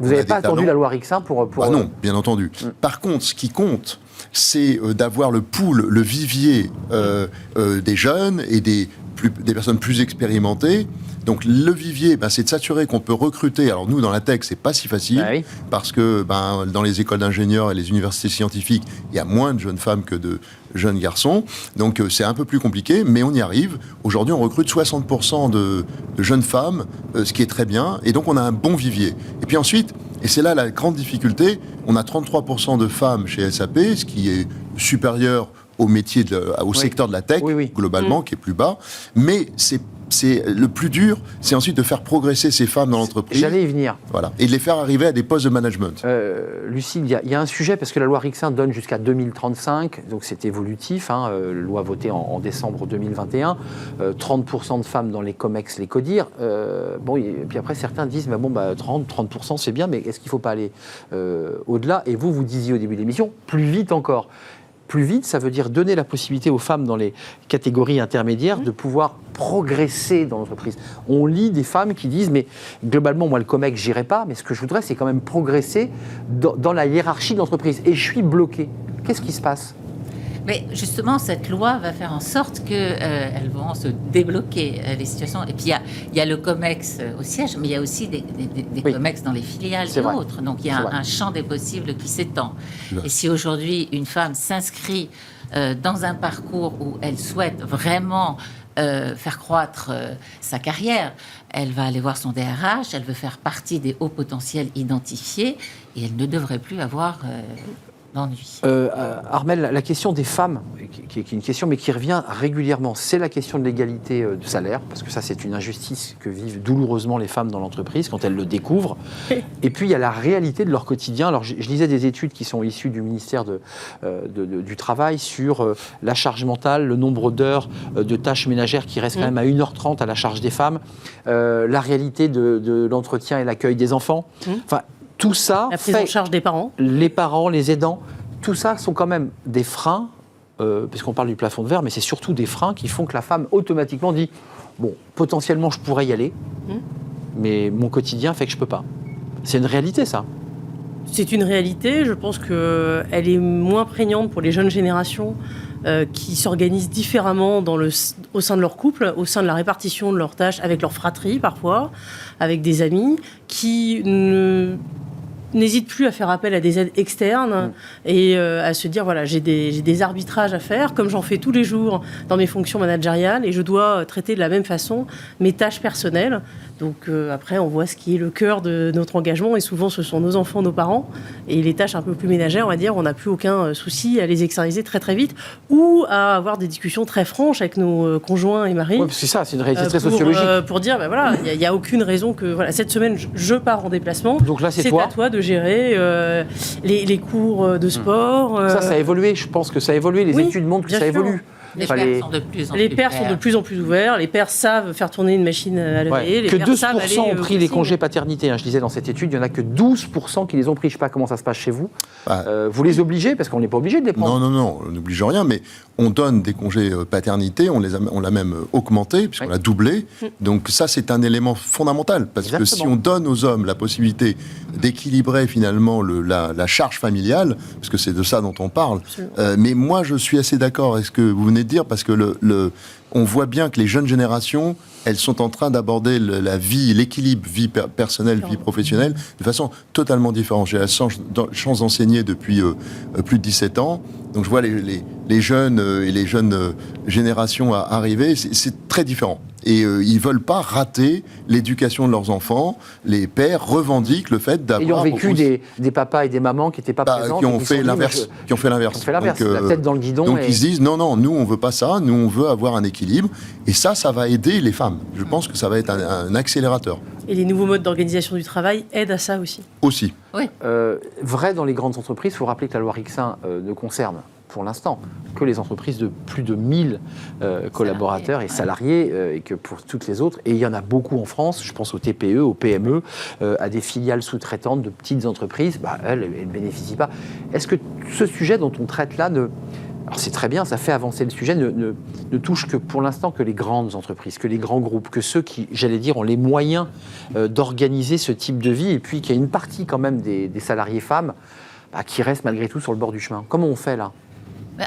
n'avez pas attendu la loi Rixain pour...
non, bien entendu. Par contre, ce qui compte, c'est d'avoir le pool, le vivier des jeunes et des des personnes plus expérimentées. Donc le vivier, c'est de s'assurer qu'on peut recruter. Alors nous, dans la tech, c'est pas si facile, parce que dans les écoles d'ingénieurs et les universités scientifiques, il y a moins de jeunes femmes que de jeunes garçons. Donc c'est un peu plus compliqué, mais on y arrive. Aujourd'hui, on recrute 60% de jeunes femmes, ce qui est très bien. Et donc on a un bon vivier. Et puis ensuite, et c'est là la grande difficulté, on a 33% de femmes chez SAP, ce qui est supérieur au métier, au secteur de la tech, globalement, qui est plus bas. Mais c'est le plus dur, c'est ensuite de faire progresser ces femmes dans l'entreprise.
J'allais y venir.
Voilà. Et de les faire arriver à des postes de management.
Lucille, il y a un sujet, parce que la loi Rixain donne jusqu'à 2035, donc c'est évolutif, loi votée en décembre 2021, 30% de femmes dans les COMEX, les CODIR. Et puis après, certains disent, 30% c'est bien, mais est-ce qu'il ne faut pas aller au-delà? Et vous disiez au début de l'émission, plus vite encore. Plus vite, ça veut dire donner la possibilité aux femmes dans les catégories intermédiaires de pouvoir progresser dans l'entreprise. On lit des femmes qui disent, mais globalement, moi, le COMEX, j'irai pas, mais ce que je voudrais, c'est quand même progresser dans la hiérarchie de l'entreprise. Et je suis bloqué. Qu'est-ce qui se passe ?
Mais justement, cette loi va faire en sorte qu'elles vont se débloquer, les situations. Et puis, il y a le COMEX au siège, mais il y a aussi des COMEX dans les filiales et autres. Donc, il y a un champ des possibles qui s'étend. Et si aujourd'hui, une femme s'inscrit dans un parcours où elle souhaite vraiment faire croître sa carrière, elle va aller voir son DRH, elle veut faire partie des hauts potentiels identifiés, et elle ne devrait plus avoir...
Armelle, la question des femmes, qui est une question mais qui revient régulièrement, c'est la question de l'égalité de salaire, parce que ça c'est une injustice que vivent douloureusement les femmes dans l'entreprise quand elles le découvrent. Et puis il y a la réalité de leur quotidien. Alors je lisais des études qui sont issues du ministère du Travail sur la charge mentale, le nombre d'heures de tâches ménagères qui restent quand même à 1h30 à la charge des femmes, la réalité de l'entretien et l'accueil des enfants. Enfin, tout ça,
la prise en charge des parents, les
aidants, tout ça sont quand même des freins, puisqu'on parle du plafond de verre, mais c'est surtout des freins qui font que la femme automatiquement dit bon, potentiellement je pourrais y aller, mais mon quotidien fait que je peux pas. C'est une réalité, ça.
C'est une réalité. Je pense qu'elle est moins prégnante pour les jeunes générations qui s'organisent différemment au sein de leur couple, au sein de la répartition de leurs tâches, avec leur fratrie parfois, avec des amis, qui n'hésitent plus à faire appel à des aides externes et à se dire, voilà, j'ai des arbitrages à faire, comme j'en fais tous les jours dans mes fonctions managériales, et je dois traiter de la même façon mes tâches personnelles. Donc après, on voit ce qui est le cœur de notre engagement, et souvent ce sont nos enfants, nos parents, et les tâches un peu plus ménagères, on va dire, on n'a plus aucun souci à les externaliser très très vite, ou à avoir des discussions très franches avec nos conjoints et maris.
Oui, c'est ça, c'est une réalité très sociologique.
Pour dire, voilà, il n'y a aucune raison que, voilà, cette semaine, je pars en déplacement.
Donc là, c'est
à toi de gérer les cours de sport.
Ça a évolué, je pense que ça a évolué, les études montrent que ça évolue.
Les pères sont de plus en plus
ouverts. Les pères savent faire tourner une machine à laver. Les
que
pères
12% ont pris les congés paternité. Je disais dans cette étude, il n'y en a que 12% qui les ont pris. Je ne sais pas comment ça se passe chez vous. Vous les obligez, parce qu'on n'est pas obligé de les prendre.
Non, on n'oblige rien, mais on donne des congés paternité, on l'a même augmenté, puisqu'on l'a doublé. Donc ça, c'est un élément fondamental, parce que si on donne aux hommes la possibilité d'équilibrer finalement la charge familiale, parce que c'est de ça dont on parle, mais moi, je suis assez d'accord avec ce que vous venez de dire, parce que on voit bien que les jeunes générations, elles sont en train d'aborder l'équilibre vie personnelle, vie professionnelle, de façon totalement différente. J'ai la chance d'enseigner depuis plus de 17 ans, donc je vois les jeunes et les jeunes générations arriver, c'est très différent. Et ils ne veulent pas rater l'éducation de leurs enfants. Les pères revendiquent le fait d'avoir...
Ils ont vécu des papas et des mamans qui n'étaient pas présents.
Qui ont fait l'inverse.
La tête dans le guidon.
Donc ils se disent, non, nous on ne veut pas ça, nous on veut avoir un équilibre. Et ça va aider les femmes. Je pense que ça va être un accélérateur.
Et les nouveaux modes d'organisation du travail aident à ça aussi.
Aussi.
Oui.
Vrai dans les grandes entreprises, il faut rappeler que la loi Rixain ne concerne pour l'instant que les entreprises de plus de 1000 collaborateurs et salariés, et que pour toutes les autres, et il y en a beaucoup en France, je pense aux TPE, aux PME, à des filiales sous-traitantes de petites entreprises, elles ne bénéficient pas. Est-ce que ce sujet dont on traite là, alors c'est très bien, ça fait avancer le sujet, ne touche que pour l'instant que les grandes entreprises, que les grands groupes, que ceux qui, j'allais dire, ont les moyens d'organiser ce type de vie, et puis qu'il y a une partie quand même des salariés femmes qui restent malgré tout sur le bord du chemin. Comment on fait là ?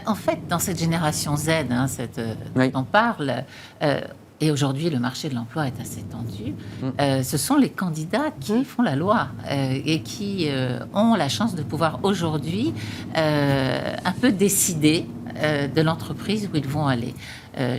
En fait, dans cette génération Z, dont on parle, et aujourd'hui le marché de l'emploi est assez tendu, ce sont les candidats qui font la loi et qui ont la chance de pouvoir aujourd'hui un peu décider de l'entreprise où ils vont aller.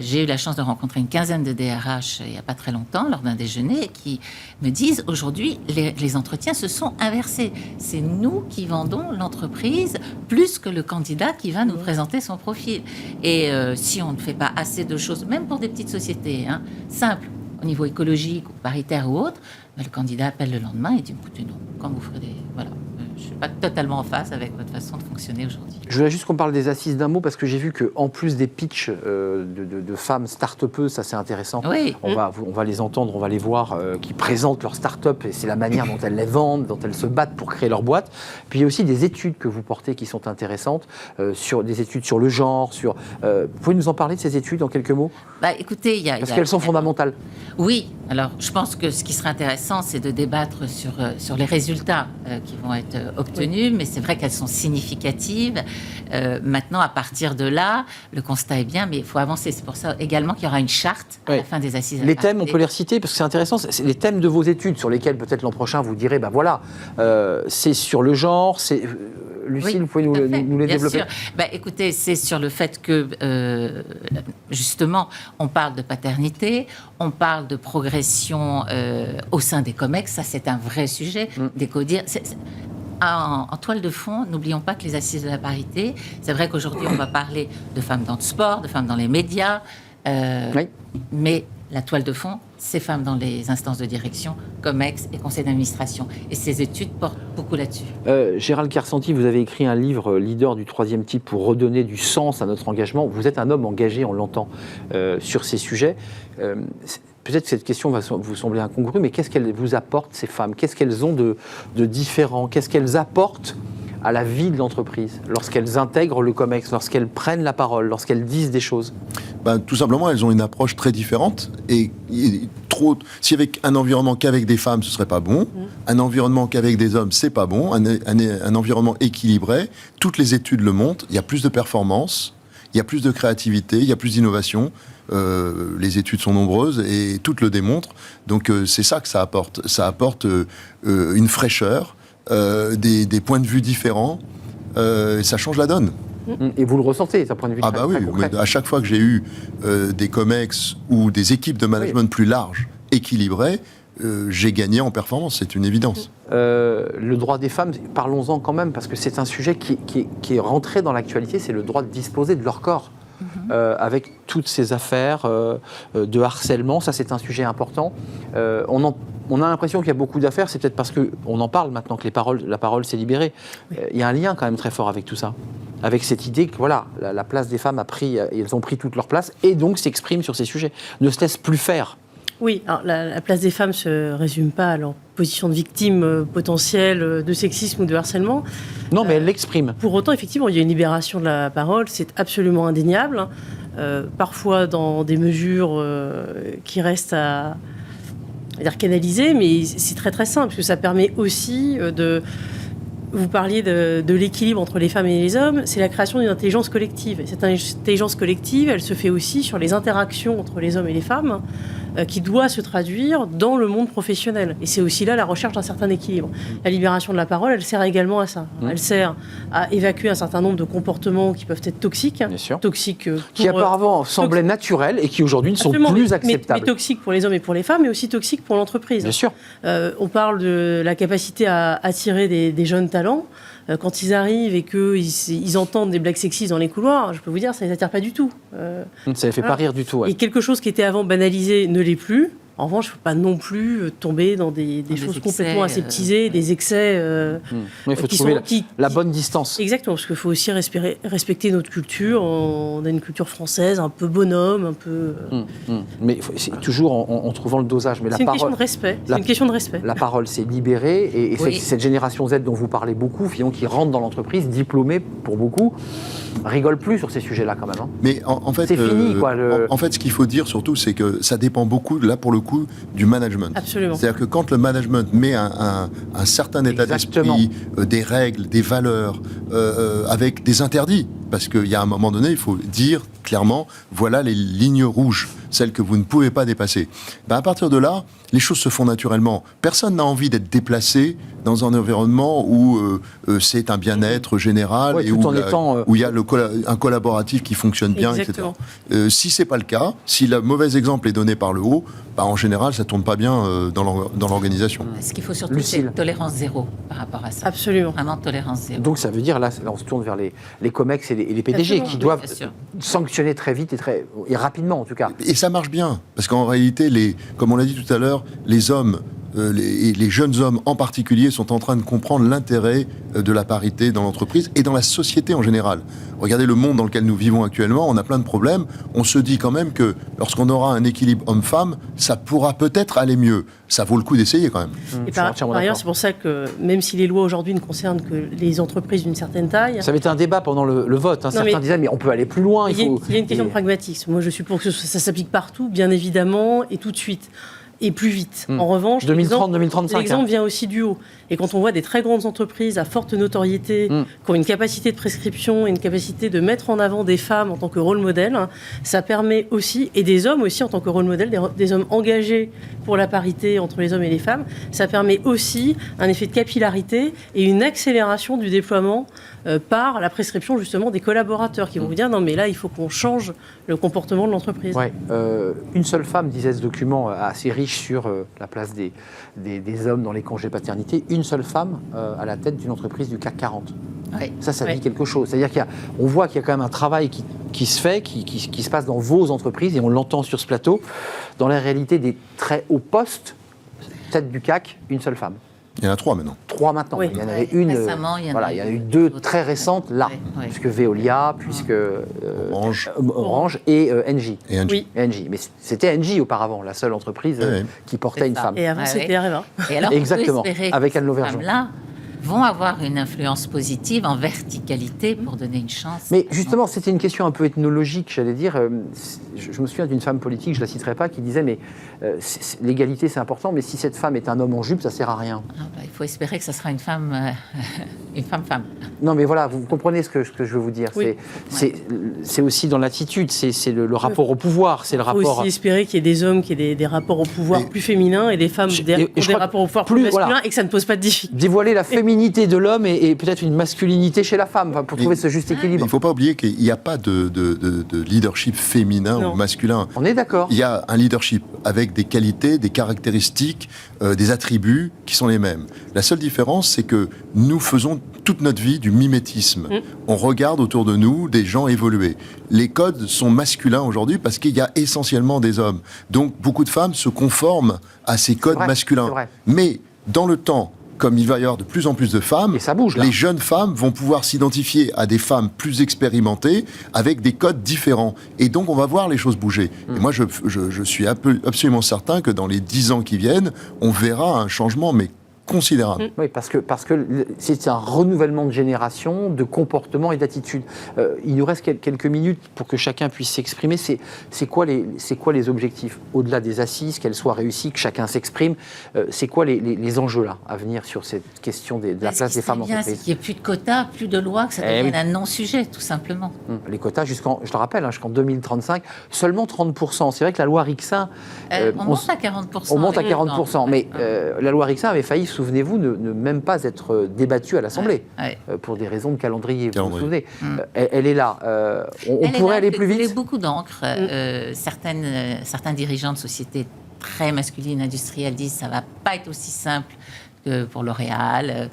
J'ai eu la chance de rencontrer une quinzaine de DRH il n'y a pas très longtemps, lors d'un déjeuner, qui me disent aujourd'hui, les entretiens se sont inversés. C'est nous qui vendons l'entreprise plus que le candidat qui va nous présenter son profil. Et si on ne fait pas assez de choses, même pour des petites sociétés, simples, au niveau écologique, ou paritaire ou autre, le candidat appelle le lendemain et dit, écoutez, non, quand vous ferez des... Voilà. Je ne suis pas totalement en phase avec votre façon de fonctionner aujourd'hui.
Je voulais juste qu'on parle des assises d'un mot, parce que j'ai vu qu'en plus des pitchs de femmes start-upeuses, ça c'est intéressant,
oui.
on va les entendre, on va les voir, qui présentent leur start-up, et c'est la manière dont elles les vendent, dont elles se battent pour créer leur boîte. Puis il y a aussi des études que vous portez qui sont intéressantes, sur des études sur le genre, vous pouvez nous en parler de ces études en quelques mots?
Écoutez,
parce qu'elles sont fondamentales.
Oui, alors je pense que ce qui serait intéressant, c'est de débattre sur les résultats qui vont être obtenues, mais c'est vrai qu'elles sont significatives. Maintenant, à partir de là, le constat est bien, mais il faut avancer. C'est pour ça également qu'il y aura une charte à la fin des assises.
Les thèmes, on peut les reciter, parce que c'est intéressant, c'est les thèmes de vos études sur lesquels peut-être l'an prochain vous direz, c'est sur le genre, c'est... Lucille, vous pouvez nous les développer?
Sûr. Écoutez, c'est sur le fait que, justement, on parle de paternité, on parle de progression au sein des COMEX, ça c'est un vrai sujet, des CODIR. En toile de fond, n'oublions pas que les assises de la parité, c'est vrai qu'aujourd'hui on va parler de femmes dans le sport, de femmes dans les médias, mais la toile de fond, c'est femmes dans les instances de direction, COMEX et conseil d'administration. Et ces études portent beaucoup là-dessus.
Gérald Kersanti, vous avez écrit un livre, Leader du troisième type, pour redonner du sens à notre engagement. Vous êtes un homme engagé, on l'entend, sur ces sujets. Peut-être que cette question va vous sembler incongrue, mais qu'est-ce qu'elles vous apportent, ces femmes? Qu'est-ce qu'elles ont de différent? Qu'est-ce qu'elles apportent à la vie de l'entreprise lorsqu'elles intègrent le COMEX, lorsqu'elles prennent la parole, lorsqu'elles disent des choses?
Tout simplement, elles ont une approche très différente. Et s'il y avait un environnement qu'avec des femmes, ce serait pas bon. Un environnement qu'avec des hommes, c'est pas bon. Un environnement équilibré, toutes les études le montrent. Il y a plus de performance, il y a plus de créativité, il y a plus d'innovation. Les études sont nombreuses et toutes le démontrent. Donc c'est ça que ça apporte. Ça apporte une fraîcheur, des points de vue différents. Et ça change la donne.
Et vous le ressentez, d'un point de vue très concret.
À chaque fois que j'ai eu des COMEX ou des équipes de management plus larges, équilibrées, j'ai gagné en performance, c'est une évidence.
Le droit des femmes, parlons-en quand même, parce que c'est un sujet qui est rentré dans l'actualité, c'est le droit de disposer de leur corps. Avec toutes ces affaires de harcèlement, ça c'est un sujet important. On a l'impression qu'il y a beaucoup d'affaires, c'est peut-être parce qu'on en parle maintenant que la parole s'est libérée. Il y a un lien quand même très fort avec tout ça, avec cette idée que voilà, la place des femmes elles ont pris toute leur place et donc s'expriment sur ces sujets, ne se laissent plus faire.
Oui, alors la place des femmes ne se résume pas à leur position de victime potentielle de sexisme ou de harcèlement.
Non, mais elles l'expriment.
Pour autant, effectivement, il y a une libération de la parole, c'est absolument indéniable. Parfois dans des mesures qui restent à dire canalisées, mais c'est très très simple, parce que ça permet aussi de... Vous parliez de l'équilibre entre les femmes et les hommes, c'est la création d'une intelligence collective. Et cette intelligence collective, elle se fait aussi sur les interactions entre les hommes et les femmes, qui doit se traduire dans le monde professionnel. Et c'est aussi là la recherche d'un certain équilibre. La libération de la parole, elle sert également à ça. Elle sert à évacuer un certain nombre de comportements qui peuvent être toxiques.
Bien sûr.
Toxiques
qui auparavant semblaient naturels et qui aujourd'hui ne sont plus acceptables.
Mais toxiques pour les hommes et pour les femmes, mais aussi toxiques pour l'entreprise.
Bien sûr.
On parle de la capacité à attirer des jeunes talents. Quand ils arrivent et qu'ils entendent des blagues sexistes dans les couloirs, je peux vous dire, ça ne les attire pas du tout.
Ça ne fait pas rire du tout. Ouais.
Et quelque chose qui était avant banalisé ne l'est plus. En revanche, il ne faut pas non plus tomber dans des choses complètement aseptisées, des excès.
Il faut trouver la bonne distance.
Exactement, parce qu'il faut aussi respecter notre culture. On a une culture française un peu bonhomme, un peu...
Mais c'est toujours en trouvant le dosage. Mais
c'est une question de respect. C'est une question de respect.
La parole s'est libérée et cette génération Z dont vous parlez beaucoup, finalement, qui rentre dans l'entreprise, diplômée pour beaucoup, rigole plus sur ces sujets-là quand même.
Mais en fait,
c'est fini, quoi.
En fait, ce qu'il faut dire surtout, c'est que ça dépend beaucoup, là pour le coup du management.
Absolument.
C'est-à-dire que quand le management met un certain état d'esprit, des règles, des valeurs, avec des interdits, parce qu'il y a un moment donné, il faut dire clairement, voilà les lignes rouges, celles que vous ne pouvez pas dépasser. À partir de là, les choses se font naturellement. Personne n'a envie d'être déplacé dans un environnement où c'est un bien-être général et où il y a un collaboratif qui fonctionne bien,
Exactement.
etc. Si c'est pas le cas, si le mauvais exemple est donné par le haut, en général, ça tourne pas bien dans l'organisation.
Ce qu'il faut surtout, c'est tolérance zéro par rapport à ça.
Absolument.
Vraiment tolérance zéro.
Donc ça veut dire, là on se tourne vers les COMEX et les PDG
Absolument.
qui doivent sanctionner très vite et rapidement en tout cas.
Et ça marche bien, parce qu'en réalité, comme on l'a dit tout à l'heure, les hommes, les jeunes hommes en particulier, sont en train de comprendre l'intérêt de la parité dans l'entreprise et dans la société en général. Regardez le monde dans lequel nous vivons actuellement, on a plein de problèmes. On se dit quand même que lorsqu'on aura un équilibre homme-femme, ça pourra peut-être aller mieux. Ça vaut le coup d'essayer quand même.
Et par ailleurs, c'est pour ça que même si les lois aujourd'hui ne concernent que les entreprises d'une certaine taille...
Ça avait été un débat pendant le vote. Certains disaient, mais on peut aller plus loin.
Il y a une question de pragmatisme. Moi, je suis pour que ça s'applique partout, bien évidemment, et tout de suite. Et plus vite. En revanche,
2030-2035.
L'exemple vient aussi du haut. Et quand on voit des très grandes entreprises à forte notoriété, qui ont une capacité de prescription et une capacité de mettre en avant des femmes en tant que rôle modèle, ça permet aussi, et des hommes aussi en tant que rôle modèle, des hommes engagés pour la parité entre les hommes et les femmes, ça permet aussi un effet de capillarité et une accélération du déploiement par la prescription justement des collaborateurs qui vont vous dire non mais là il faut qu'on change le comportement de l'entreprise.
Ouais, une seule femme, disait ce document assez riche sur la place des hommes dans les congés paternité, une seule femme à la tête d'une entreprise du CAC 40.
Oui.
Ça dit quelque chose. C'est-à-dire qu'on voit qu'il y a quand même un travail qui se fait, qui se passe dans vos entreprises, et on l'entend sur ce plateau. Dans la réalité des très hauts postes, tête du CAC, une seule femme.
Il y en a 3 maintenant.
3 maintenant.
Oui.
Il y en avait une.
Récemment, il y en a
eu 2 très récentes là, puisque Veolia, puisque Orange et Engie.
Oui.
Engie. Mais c'était Engie auparavant, la seule entreprise qui portait une femme.
Et avant c'était Areva.
Et alors,
exactement.
on peut espérer
avec
que
Anne
ces
Lauvergeon.
femmes-là vont avoir une influence positive en verticalité pour donner une chance.
Mais justement, c'était une question un peu ethnologique, j'allais dire. Je me souviens d'une femme politique, je ne la citerai pas, qui disait, mais l'égalité c'est important, mais si cette femme est un homme en jupe, ça ne sert à rien.
Il faut espérer que ça sera une femme, une femme-femme.
Non, mais voilà, vous comprenez ce que je veux vous dire.
Oui.
C'est aussi dans l'attitude, c'est le rapport au pouvoir, c'est le rapport...
Il faut aussi espérer qu'il y ait des hommes qui aient des rapports au pouvoir plus féminins et des femmes qui ont des rapports au pouvoir plus masculins et que ça ne pose pas de difficulté.
Dévoiler la féminité de l'homme et peut-être une masculinité chez la femme, pour trouver ce juste équilibre.
Il ne faut pas oublier qu'il n'y a pas de leadership féminin ou masculin.
On est d'accord.
Il y a un leadership avec des qualités, des caractéristiques, des attributs qui sont les mêmes. La seule différence, c'est que nous faisons toute notre vie du mimétisme. On regarde autour de nous des gens évoluer. Les codes sont masculins aujourd'hui parce qu'il y a essentiellement des hommes. Donc beaucoup de femmes se conforment à ces codes masculins. Mais dans le temps, comme il va y avoir de plus en plus de femmes,
et ça bouge, là.
Les jeunes femmes vont pouvoir s'identifier à des femmes plus expérimentées avec des codes différents. Et donc, on va voir les choses bouger. Et moi, je suis absolument certain que dans les 10 ans qui viennent, on verra un changement, mais considérable.
Oui, parce que c'est un renouvellement de génération, de comportement et d'attitude. Il nous reste quelques minutes pour que chacun puisse s'exprimer. C'est quoi les objectifs? Au-delà des assises, qu'elles soient réussies, que chacun s'exprime, c'est quoi les enjeux là à venir sur cette question de la place des femmes en entreprise?
Qu'il n'y ait plus de quotas, plus de lois, que ça devienne un non-sujet, tout simplement.
Les quotas, je le rappelle, jusqu'en 2035, seulement 30%. C'est vrai que la loi Rixain...
on monte à 40%.
On monte à 40%, mais la loi Rixain avait failli, souvenez-vous, ne même pas être débattue à l'Assemblée, pour des raisons de calendrier. Vous vous souvenez, elle est là. On pourrait aller plus vite.
Il y a beaucoup d'encre. Certains dirigeants de sociétés très masculines, industrielles, disent que ça ne va pas être aussi simple que pour L'Oréal,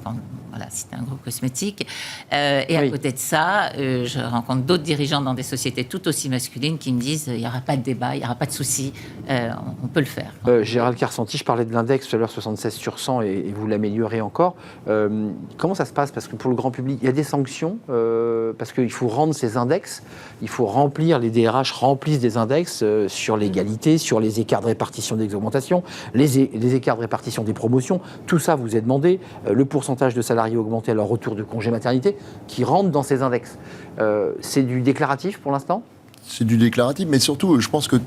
voilà, c'est un groupe cosmétique. Et à côté de ça, je rencontre d'autres dirigeants dans des sociétés tout aussi masculines qui me disent il n'y aura pas de débat, il n'y aura pas de souci, on peut le faire.
Gérald Carsanti, je parlais de l'index tout à l'heure, 76 sur 100, et vous l'améliorez encore. Comment ça se passe? Parce que pour le grand public, il y a des sanctions, parce qu'il faut rendre ces index, il faut remplir, les DRH remplissent des index sur l'égalité, sur les écarts de répartition des augmentations, les écarts de répartition des promotions, tout ça vous est demandé, le pourcentage de salariés augmenté à leur retour de congé maternité, qui rentrent dans ces index. C'est du déclaratif pour l'instant?
c'est du déclaratif, mais surtout, je pense que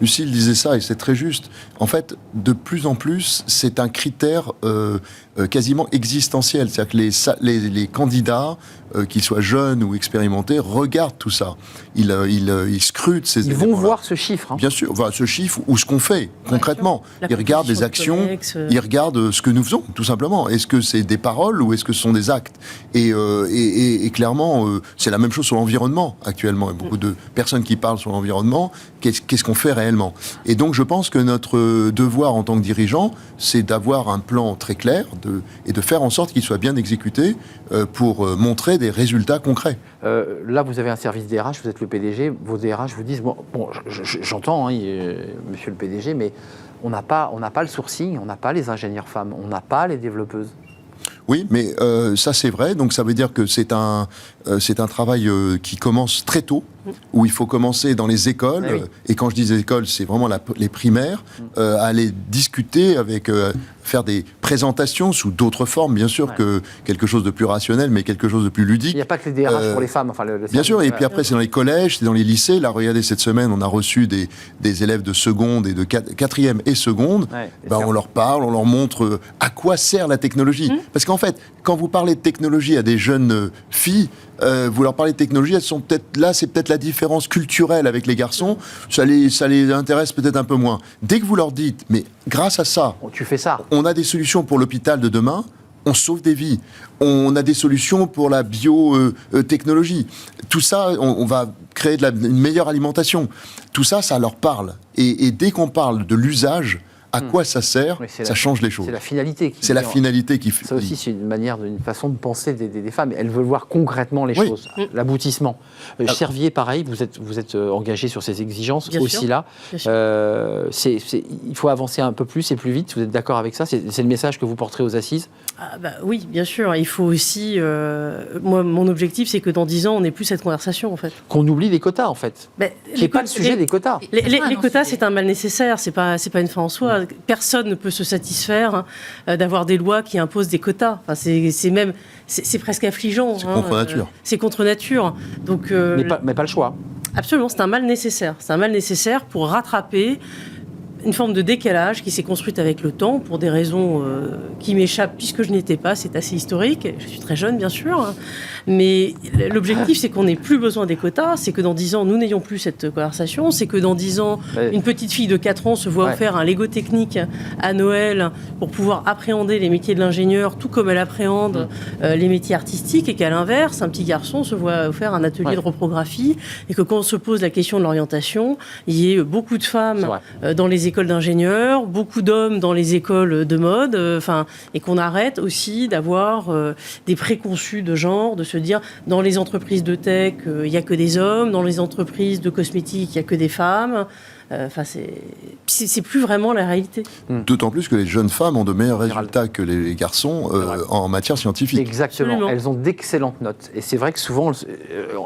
Lucille disait ça, et c'est très juste. En fait, de plus en plus, c'est un critère quasiment existentiel. C'est-à-dire que les candidats, qu'ils soient jeunes ou expérimentés, regardent tout ça. Ils scrutent ces éléments-là.
Ils vont voir ce chiffre.
Bien sûr, ce chiffre ou ce qu'on fait concrètement. Ils regardent les actions, ils regardent ce que nous faisons, tout simplement. Est-ce que c'est des paroles ou est-ce que ce sont des actes ? Et clairement, c'est la même chose sur l'environnement actuellement. Il y a beaucoup de personnes qui parlent sur l'environnement. Qu'est-ce qu'on fait réellement ? Et donc, je pense que notre devoir en tant que dirigeant, c'est d'avoir un plan très clair et de faire en sorte qu'il soit bien exécuté pour montrer des résultats concrets.
Là, vous avez un service DRH, vous êtes le PDG, vos DRH vous disent, bon j'entends, monsieur le PDG, mais on n'a pas le sourcing, on n'a pas les ingénieurs femmes, on n'a pas les développeuses.
Oui, mais ça c'est vrai, donc ça veut dire que c'est un travail qui commence très tôt, où il faut commencer dans les écoles, et quand je dis écoles, c'est vraiment les primaires, aller discuter avec, faire des présentations sous d'autres formes, bien sûr, que quelque chose de plus rationnel, mais quelque chose de plus ludique.
Il n'y a pas que les DRH pour les femmes. Enfin,
bien sûr, et puis après c'est dans les collèges, c'est dans les lycées. Là, regardez, cette semaine, on a reçu des élèves de seconde et de quatrième et seconde. On leur parle, on leur montre à quoi sert la technologie. Parce qu'en fait, quand vous parlez de technologie à des jeunes filles, vous leur parlez de technologie, elles sont peut-être là, c'est peut-être la différence culturelle avec les garçons, ça les intéresse peut-être un peu moins. Dès que vous leur dites, mais grâce à ça,
tu fais ça,
on a des solutions pour l'hôpital de demain, on sauve des vies, on a des solutions pour la biotechnologie, tout ça, on va créer une meilleure alimentation, tout ça, ça leur parle. Et dès qu'on parle de l'usage, à quoi ça sert, ça change les choses.
C'est la finalité.
C'est la finalité qui fait.
Ça aussi, c'est une façon de penser des femmes. Elles veulent voir concrètement les choses, l'aboutissement. Servier, pareil, vous êtes engagé sur ces exigences
Bien
aussi
sûr.
là. Il faut avancer un peu plus et plus vite. Vous êtes d'accord avec ça ? C'est le message que vous porterez aux assises ?
Oui, bien sûr. Il faut aussi... moi, mon objectif, c'est que dans 10 ans, on n'ait plus cette conversation, en fait.
Qu'on oublie les quotas, en fait. Qui n'est pas le sujet des quotas.
Les quotas, c'est un mal nécessaire. C'est pas une fin en soi. Personne ne peut se satisfaire d'avoir des lois qui imposent des quotas. Enfin, c'est presque affligeant.
C'est contre nature.
C'est contre nature. Donc,
mais pas le choix.
Absolument, c'est un mal nécessaire. C'est un mal nécessaire pour rattraper une forme de décalage qui s'est construite avec le temps pour des raisons qui m'échappent puisque je n'étais pas, c'est assez historique, je suis très jeune bien sûr, mais l'objectif c'est qu'on n'ait plus besoin des quotas, c'est que dans 10 ans nous n'ayons plus cette conversation, c'est que dans 10 ans une petite fille de 4 ans se voit offrir un Lego technique à Noël pour pouvoir appréhender les métiers de l'ingénieur tout comme elle appréhende les métiers artistiques et qu'à l'inverse un petit garçon se voit offrir un atelier de reprographie et que quand on se pose la question de l'orientation, il y ait beaucoup de femmes dans les écoles d'ingénieurs, beaucoup d'hommes dans les écoles de mode, et qu'on arrête aussi d'avoir des préconçus de genre, de se dire dans les entreprises de tech, il n'y a que des hommes, dans les entreprises de cosmétiques, il n'y a que des femmes. C'est plus vraiment la réalité.
D'autant plus que les jeunes femmes ont de meilleurs résultats que les garçons en matière scientifique.
Exactement. Absolument. Elles ont d'excellentes notes. Et c'est vrai que souvent,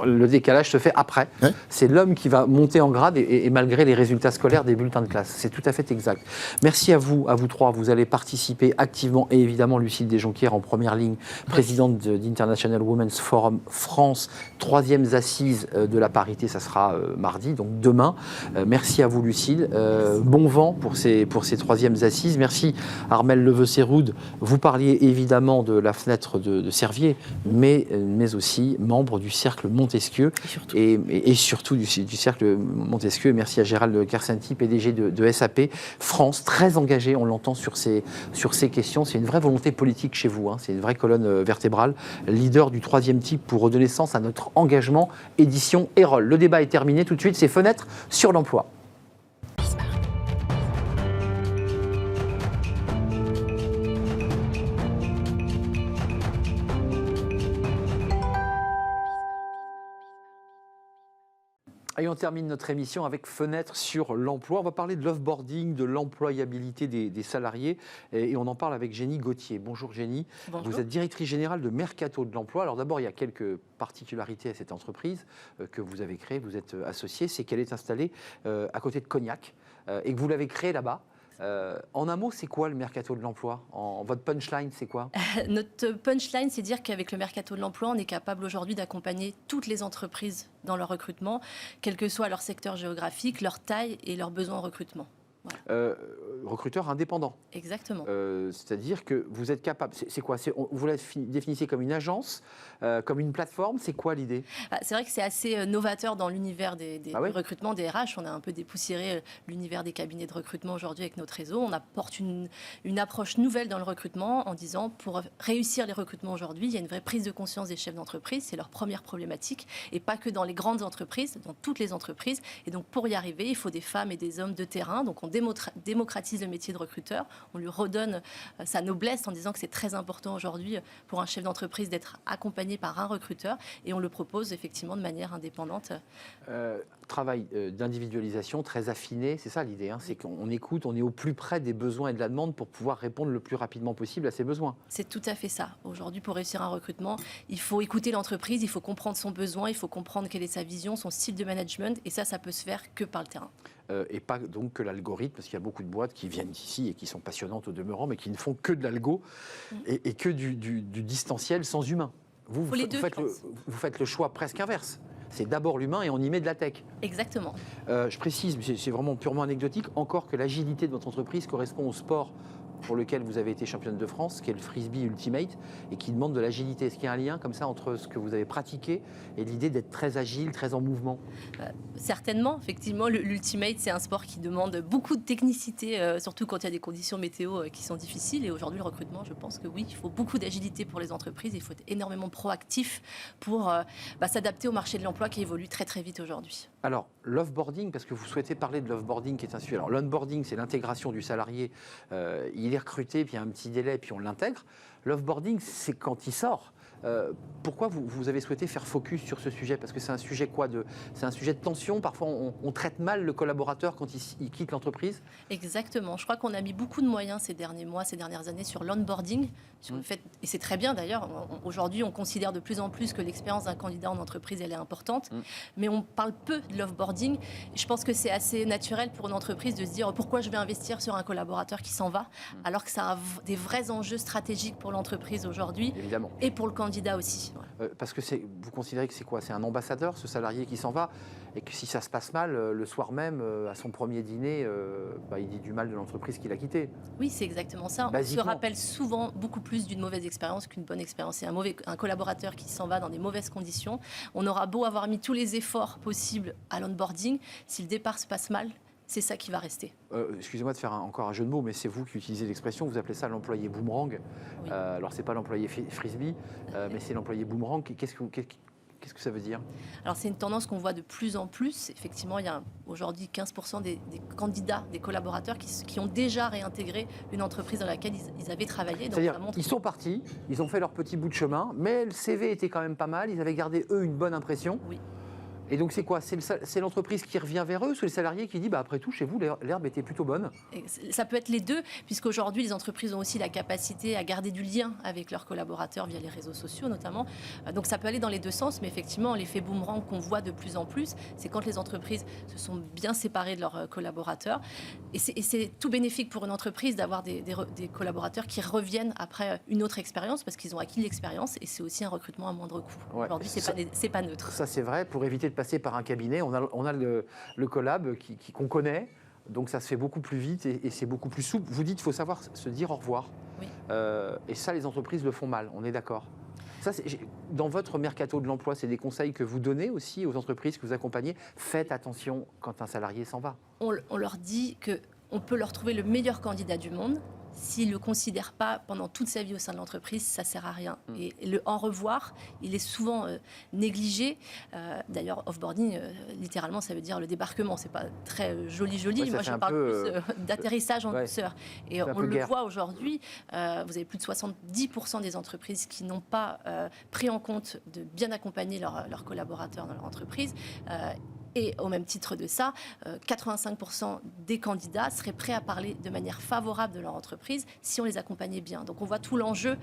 le décalage se fait après. C'est l'homme qui va monter en grade et malgré les résultats scolaires des bulletins de classe. C'est tout à fait exact. Merci à vous trois. Vous allez participer activement. Et évidemment, Lucille Desjonquières en première ligne, présidente d'International Women's Forum France, 3e assise de la parité. Ça sera mardi, donc demain. Merci à vous, Lucille. Bon vent pour ces 3e assises. Merci, Armelle Leveux-Séroud. Vous parliez évidemment de la fenêtre de Servier, mais aussi membre du Cercle Montesquieu. Et surtout du Cercle Montesquieu. Merci à Gérald Kersenti, PDG de SAP France, très engagé, on l'entend sur ces questions. C'est une vraie volonté politique chez vous. C'est une vraie colonne vertébrale. Leader du 3e type pour redonner sens à notre engagement. Édition Erol. Le débat est terminé. Tout de suite, c'est Fenêtre sur l'emploi. Et on termine notre émission avec Fenêtre sur l'emploi. On va parler de l'offboarding, de l'employabilité des salariés. Et on en parle avec Jenny Gauthier. Bonjour Jenny. Bonjour. Vous êtes directrice générale de Mercato de l'emploi. Alors d'abord, il y a quelques particularités à cette entreprise que vous avez créée, vous êtes associée. C'est qu'elle est installée à côté de Cognac et que vous l'avez créée là-bas. En un mot, c'est quoi le mercato de l'emploi? Votre punchline, c'est quoi?
Notre punchline, c'est dire qu'avec le mercato de l'emploi, on est capable aujourd'hui d'accompagner toutes les entreprises dans leur recrutement, quel que soit leur secteur géographique, leur taille et leurs besoins en recrutement.
Voilà. Recruteur indépendant.
Exactement.
C'est-à-dire que vous êtes capable. C'est quoi? Vous la définissez comme une agence, comme une plateforme? C'est quoi l'idée?
C'est vrai que c'est assez novateur dans l'univers des
oui.
recrutements, des RH. On a un peu dépoussiéré l'univers des cabinets de recrutement aujourd'hui avec notre réseau. On apporte une approche nouvelle dans le recrutement en disant pour réussir les recrutements aujourd'hui, il y a une vraie prise de conscience des chefs d'entreprise. C'est leur première problématique. Et pas que dans les grandes entreprises, dans toutes les entreprises. Et donc pour y arriver, il faut des femmes et des hommes de terrain. Donc on démocratise le métier de recruteur, on lui redonne sa noblesse en disant que c'est très important aujourd'hui pour un chef d'entreprise d'être accompagné par un recruteur et on le propose effectivement de manière indépendante.
Travail d'individualisation très affiné, c'est ça l'idée, c'est qu'on écoute, on est au plus près des besoins et de la demande pour pouvoir répondre le plus rapidement possible à ces besoins.
C'est tout à fait ça. Aujourd'hui, pour réussir un recrutement, il faut écouter l'entreprise, il faut comprendre son besoin, il faut comprendre quelle est sa vision, son style de management et ça peut se faire que par le terrain.
Et pas donc que l'algorithme, parce qu'il y a beaucoup de boîtes qui viennent d'ici et qui sont passionnantes au demeurant, mais qui ne font que de l'algo et que du distanciel sans humain. Vous faites le choix presque inverse. C'est d'abord l'humain et on y met de la tech.
Exactement.
Je précise, mais c'est vraiment purement anecdotique, encore que l'agilité de votre entreprise correspond au sport pour lequel vous avez été championne de France, qui est le Frisbee Ultimate, et qui demande de l'agilité. Est-ce qu'il y a un lien comme ça entre ce que vous avez pratiqué et l'idée d'être très agile, très en mouvement?
Certainement, effectivement, l'Ultimate, c'est un sport qui demande beaucoup de technicité, surtout quand il y a des conditions météo qui sont difficiles. Et aujourd'hui, le recrutement, je pense que oui, il faut beaucoup d'agilité pour les entreprises. Il faut être énormément proactif pour s'adapter au marché de l'emploi qui évolue très très vite aujourd'hui.
Alors, l'offboarding, parce que vous souhaitez parler de l'offboarding qui est un sujet. Alors, l'onboarding, c'est l'intégration du salarié. Il est recruté, puis il y a un petit délai, puis on l'intègre. L'offboarding, c'est quand il sort. Pourquoi vous avez souhaité faire focus sur ce sujet? Parce que c'est un sujet c'est un sujet de tension. Parfois, on traite mal le collaborateur quand il quitte l'entreprise.
Exactement. Je crois qu'on a mis beaucoup de moyens ces derniers mois, ces dernières années sur l'onboarding. Sur le fait, et c'est très bien d'ailleurs. Aujourd'hui, on considère de plus en plus que l'expérience d'un candidat en entreprise, elle est importante. Mais on parle peu de l'offboarding. Je pense que c'est assez naturel pour une entreprise de se dire pourquoi je vais investir sur un collaborateur qui s'en va, alors que ça a des vrais enjeux stratégiques pour l'entreprise aujourd'hui.
Évidemment.
Et pour le candidat aussi.
Parce que vous considérez que c'est quoi? C'est un ambassadeur, ce salarié qui s'en va, et que si ça se passe mal, le soir même, à son premier dîner, il dit du mal de l'entreprise qu'il a quittée.
Oui, c'est exactement ça. On se rappelle souvent beaucoup plus d'une mauvaise expérience qu'une bonne expérience. Et un collaborateur qui s'en va dans des mauvaises conditions, on aura beau avoir mis tous les efforts possibles à l'onboarding, si le départ se passe mal, c'est ça qui va rester.
Excusez-moi de faire encore un jeu de mots, mais c'est vous qui utilisez l'expression, vous appelez ça l'employé boomerang. Oui. Alors, c'est pas l'employé frisbee, mais c'est l'employé boomerang. Qu'est-ce que ça veut dire? Alors,
c'est une tendance qu'on voit de plus en plus. Effectivement, il y a aujourd'hui 15% des candidats, des collaborateurs qui ont déjà réintégré une entreprise dans laquelle ils avaient travaillé.
C'est-à-dire, ils sont partis, ils ont fait leur petit bout de chemin, mais le CV était quand même pas mal, ils avaient gardé, eux, une bonne impression.
Oui.
Et donc, c'est quoi? C'est l'entreprise qui revient vers eux, ou c'est le salarié qui dit après tout, chez vous, l'herbe était plutôt bonne?
Et ça peut être les deux, puisqu'aujourd'hui, les entreprises ont aussi la capacité à garder du lien avec leurs collaborateurs via les réseaux sociaux, notamment. Donc, ça peut aller dans les deux sens, mais effectivement, l'effet boomerang qu'on voit de plus en plus, c'est quand les entreprises se sont bien séparées de leurs collaborateurs. Et c'est tout bénéfique pour une entreprise d'avoir des collaborateurs qui reviennent après une autre expérience, parce qu'ils ont acquis l'expérience, et c'est aussi un recrutement à moindre coût. Ouais, aujourd'hui, c'est pas neutre.
Ça, c'est vrai. Pour éviter de passer par un cabinet, on a le collab qu'on connaît, donc ça se fait beaucoup plus vite et c'est beaucoup plus souple. Vous dites qu'il faut savoir se dire au revoir.
Oui.
Et ça, les entreprises le font mal, on est d'accord. Ça, dans votre mercato de l'emploi, c'est des conseils que vous donnez aussi aux entreprises que vous accompagnez. Faites attention quand un salarié s'en va.
On leur dit qu'on peut leur trouver le meilleur candidat du monde. S'il ne le considère pas pendant toute sa vie au sein de l'entreprise, ça ne sert à rien. Et le en revoir, il est souvent négligé. D'ailleurs, offboarding, littéralement, ça veut dire le débarquement. Ce n'est pas très joli.
Ouais,
moi, je parle plus d'atterrissage en douceur. Et on le voit aujourd'hui. Vous avez plus de 70% des entreprises qui n'ont pas pris en compte de bien accompagner leurs collaborateurs dans leur entreprise. Et au même titre de ça, 85% des candidats seraient prêts à parler de manière favorable de leur entreprise si on les accompagnait bien. Donc on voit tout l'enjeu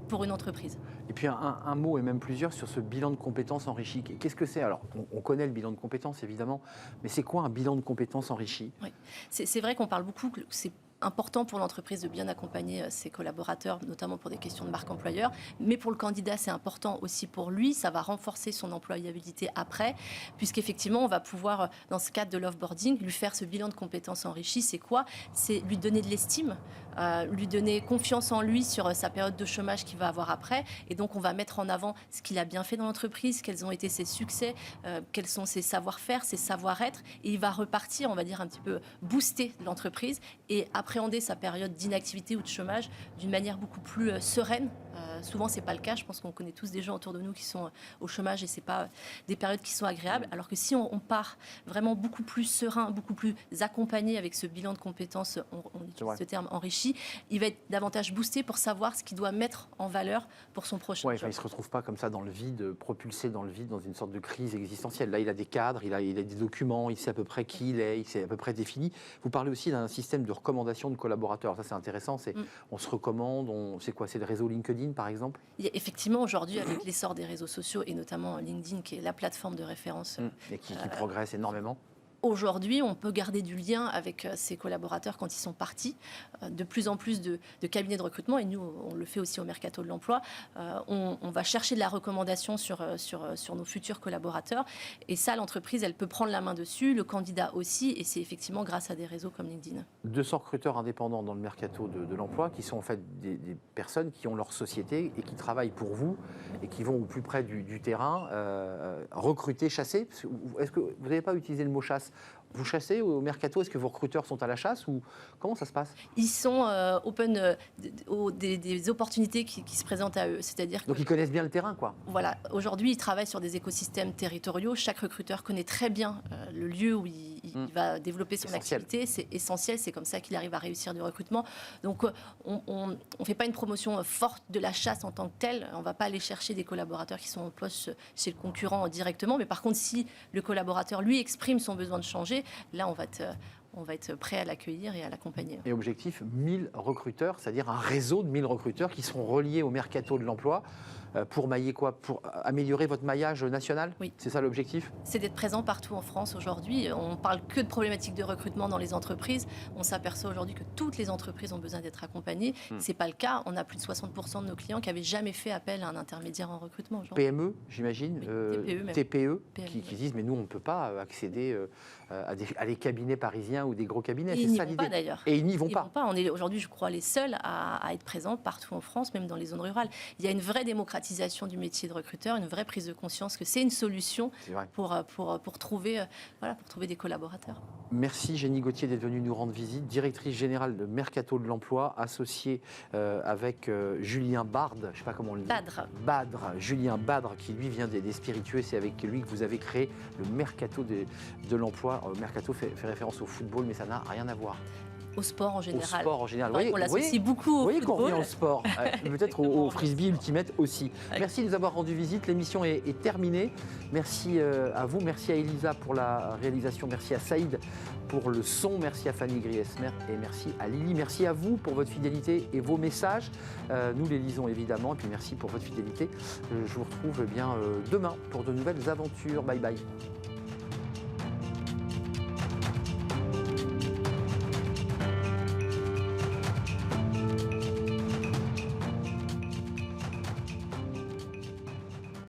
pour une entreprise.
Et puis un mot et même plusieurs sur ce bilan de compétences enrichi. Qu'est-ce que c'est? Alors on connaît le bilan de compétences évidemment, mais c'est quoi un bilan de compétences enrichi?
Oui, c'est vrai qu'on parle beaucoup que c'est important pour l'entreprise de bien accompagner ses collaborateurs, notamment pour des questions de marque employeur. Mais pour le candidat, c'est important aussi pour lui. Ça va renforcer son employabilité après, puisqu'effectivement, on va pouvoir, dans ce cadre de l'offboarding, lui faire ce bilan de compétences enrichies. C'est quoi? C'est lui donner de l'estime, lui donner confiance en lui sur sa période de chômage qu'il va avoir après. Et donc, on va mettre en avant ce qu'il a bien fait dans l'entreprise, quels ont été ses succès, quels sont ses savoir-faire, ses savoir-être. Et il va repartir, on va dire, un petit peu booster l'entreprise et appréhender sa période d'inactivité ou de chômage d'une manière beaucoup plus sereine. Souvent, c'est pas le cas. Je pense qu'on connaît tous des gens autour de nous qui sont au chômage et c'est pas des périodes qui sont agréables. Alors que si on part vraiment beaucoup plus serein, beaucoup plus accompagné avec ce bilan de compétences, on utilise ce terme enrichi, il va être davantage boosté pour savoir ce qu'il doit mettre en valeur pour son prochain job.
Il ne se retrouve pas comme ça dans le vide, propulsé dans le vide, dans une sorte de crise existentielle. Là, il a des cadres, il a des documents, il sait à peu près qui il est, il sait à peu près défini. Vous parlez aussi d'un système de recommandation de collaborateurs. Ça, c'est intéressant. On se recommande, c'est quoi? C'est le réseau LinkedIn, par exemple?
Effectivement, aujourd'hui, avec l'essor des réseaux sociaux et notamment LinkedIn, qui est la plateforme de référence
et qui progresse énormément.
Aujourd'hui, on peut garder du lien avec ses collaborateurs quand ils sont partis. De plus en plus de cabinets de recrutement, et nous, on le fait aussi au Mercato de l'Emploi, on va chercher de la recommandation sur nos futurs collaborateurs. Et ça, l'entreprise, elle peut prendre la main dessus, le candidat aussi, et c'est effectivement grâce à des réseaux comme LinkedIn. 200
recruteurs indépendants dans le Mercato de l'Emploi, qui sont en fait des personnes qui ont leur société et qui travaillent pour vous, et qui vont au plus près du terrain, recruter, chasser. Est-ce que vous n'avez pas utilisé le mot chasse? Vous chassez au Mercato? Est-ce que vos recruteurs sont à la chasse ou comment ça se passe?
Ils sont open des opportunités qui se présentent à eux. C'est-à-dire
donc ils connaissent bien le terrain, quoi.
Voilà. Aujourd'hui, ils travaillent sur des écosystèmes territoriaux. Chaque recruteur connaît très bien le lieu où il va développer son activité. C'est essentiel. C'est comme ça qu'il arrive à réussir du recrutement. Donc, on ne fait pas une promotion forte de la chasse en tant que telle. On ne va pas aller chercher des collaborateurs qui sont en poste chez le concurrent directement. Mais par contre, si le collaborateur, lui, exprime son besoin de changer, là, on va être prêt à l'accueillir et à l'accompagner.
Et objectif, 1000 recruteurs, c'est-à-dire un réseau de 1000 recruteurs qui seront reliés au Mercato de l'Emploi pour mailler quoi? Pour améliorer votre maillage national?
Oui.
C'est ça l'objectif?
C'est d'être présent partout en France aujourd'hui. On ne parle que de problématiques de recrutement dans les entreprises. On s'aperçoit aujourd'hui que toutes les entreprises ont besoin d'être accompagnées. Ce n'est pas le cas. On a plus de 60% de nos clients qui n'avaient jamais fait appel à un intermédiaire en recrutement.
PME, j'imagine,
oui,
TPE, qui disent mais nous on ne peut pas accéder à des cabinets parisiens ou des gros cabinets.
Et ils n'y vont pas d'ailleurs.
Et ils n'y vont pas.
On est aujourd'hui, je crois, les seuls à être présents partout en France, même dans les zones rurales. Il y a une vraie démocratisation du métier de recruteur, une vraie prise de conscience que c'est une solution pour trouver des collaborateurs.
Merci Jenny Gauthier d'être venue nous rendre visite, directrice générale de Mercato de l'Emploi, associée avec Julien Bard, je ne sais pas comment on le dit. Badre, Julien Badre, qui lui vient des spiritueux. C'est avec lui que vous avez créé le Mercato de l'Emploi. Mercato fait référence au football, mais ça n'a rien à voir.
Au sport en général.
Au sport en général.
On l'associe beaucoup au football.
Vous voyez qu'on revient au sport, peut-être au frisbee ultimate aussi. Merci de nous avoir rendu visite, l'émission est terminée. Merci à vous, merci à Elisa pour la réalisation, merci à Saïd pour le son, merci à Fanny Griesmer et merci à Lily. Merci à vous pour votre fidélité et vos messages. Nous les lisons évidemment et puis merci pour votre fidélité. Je vous retrouve demain pour de nouvelles aventures. Bye bye.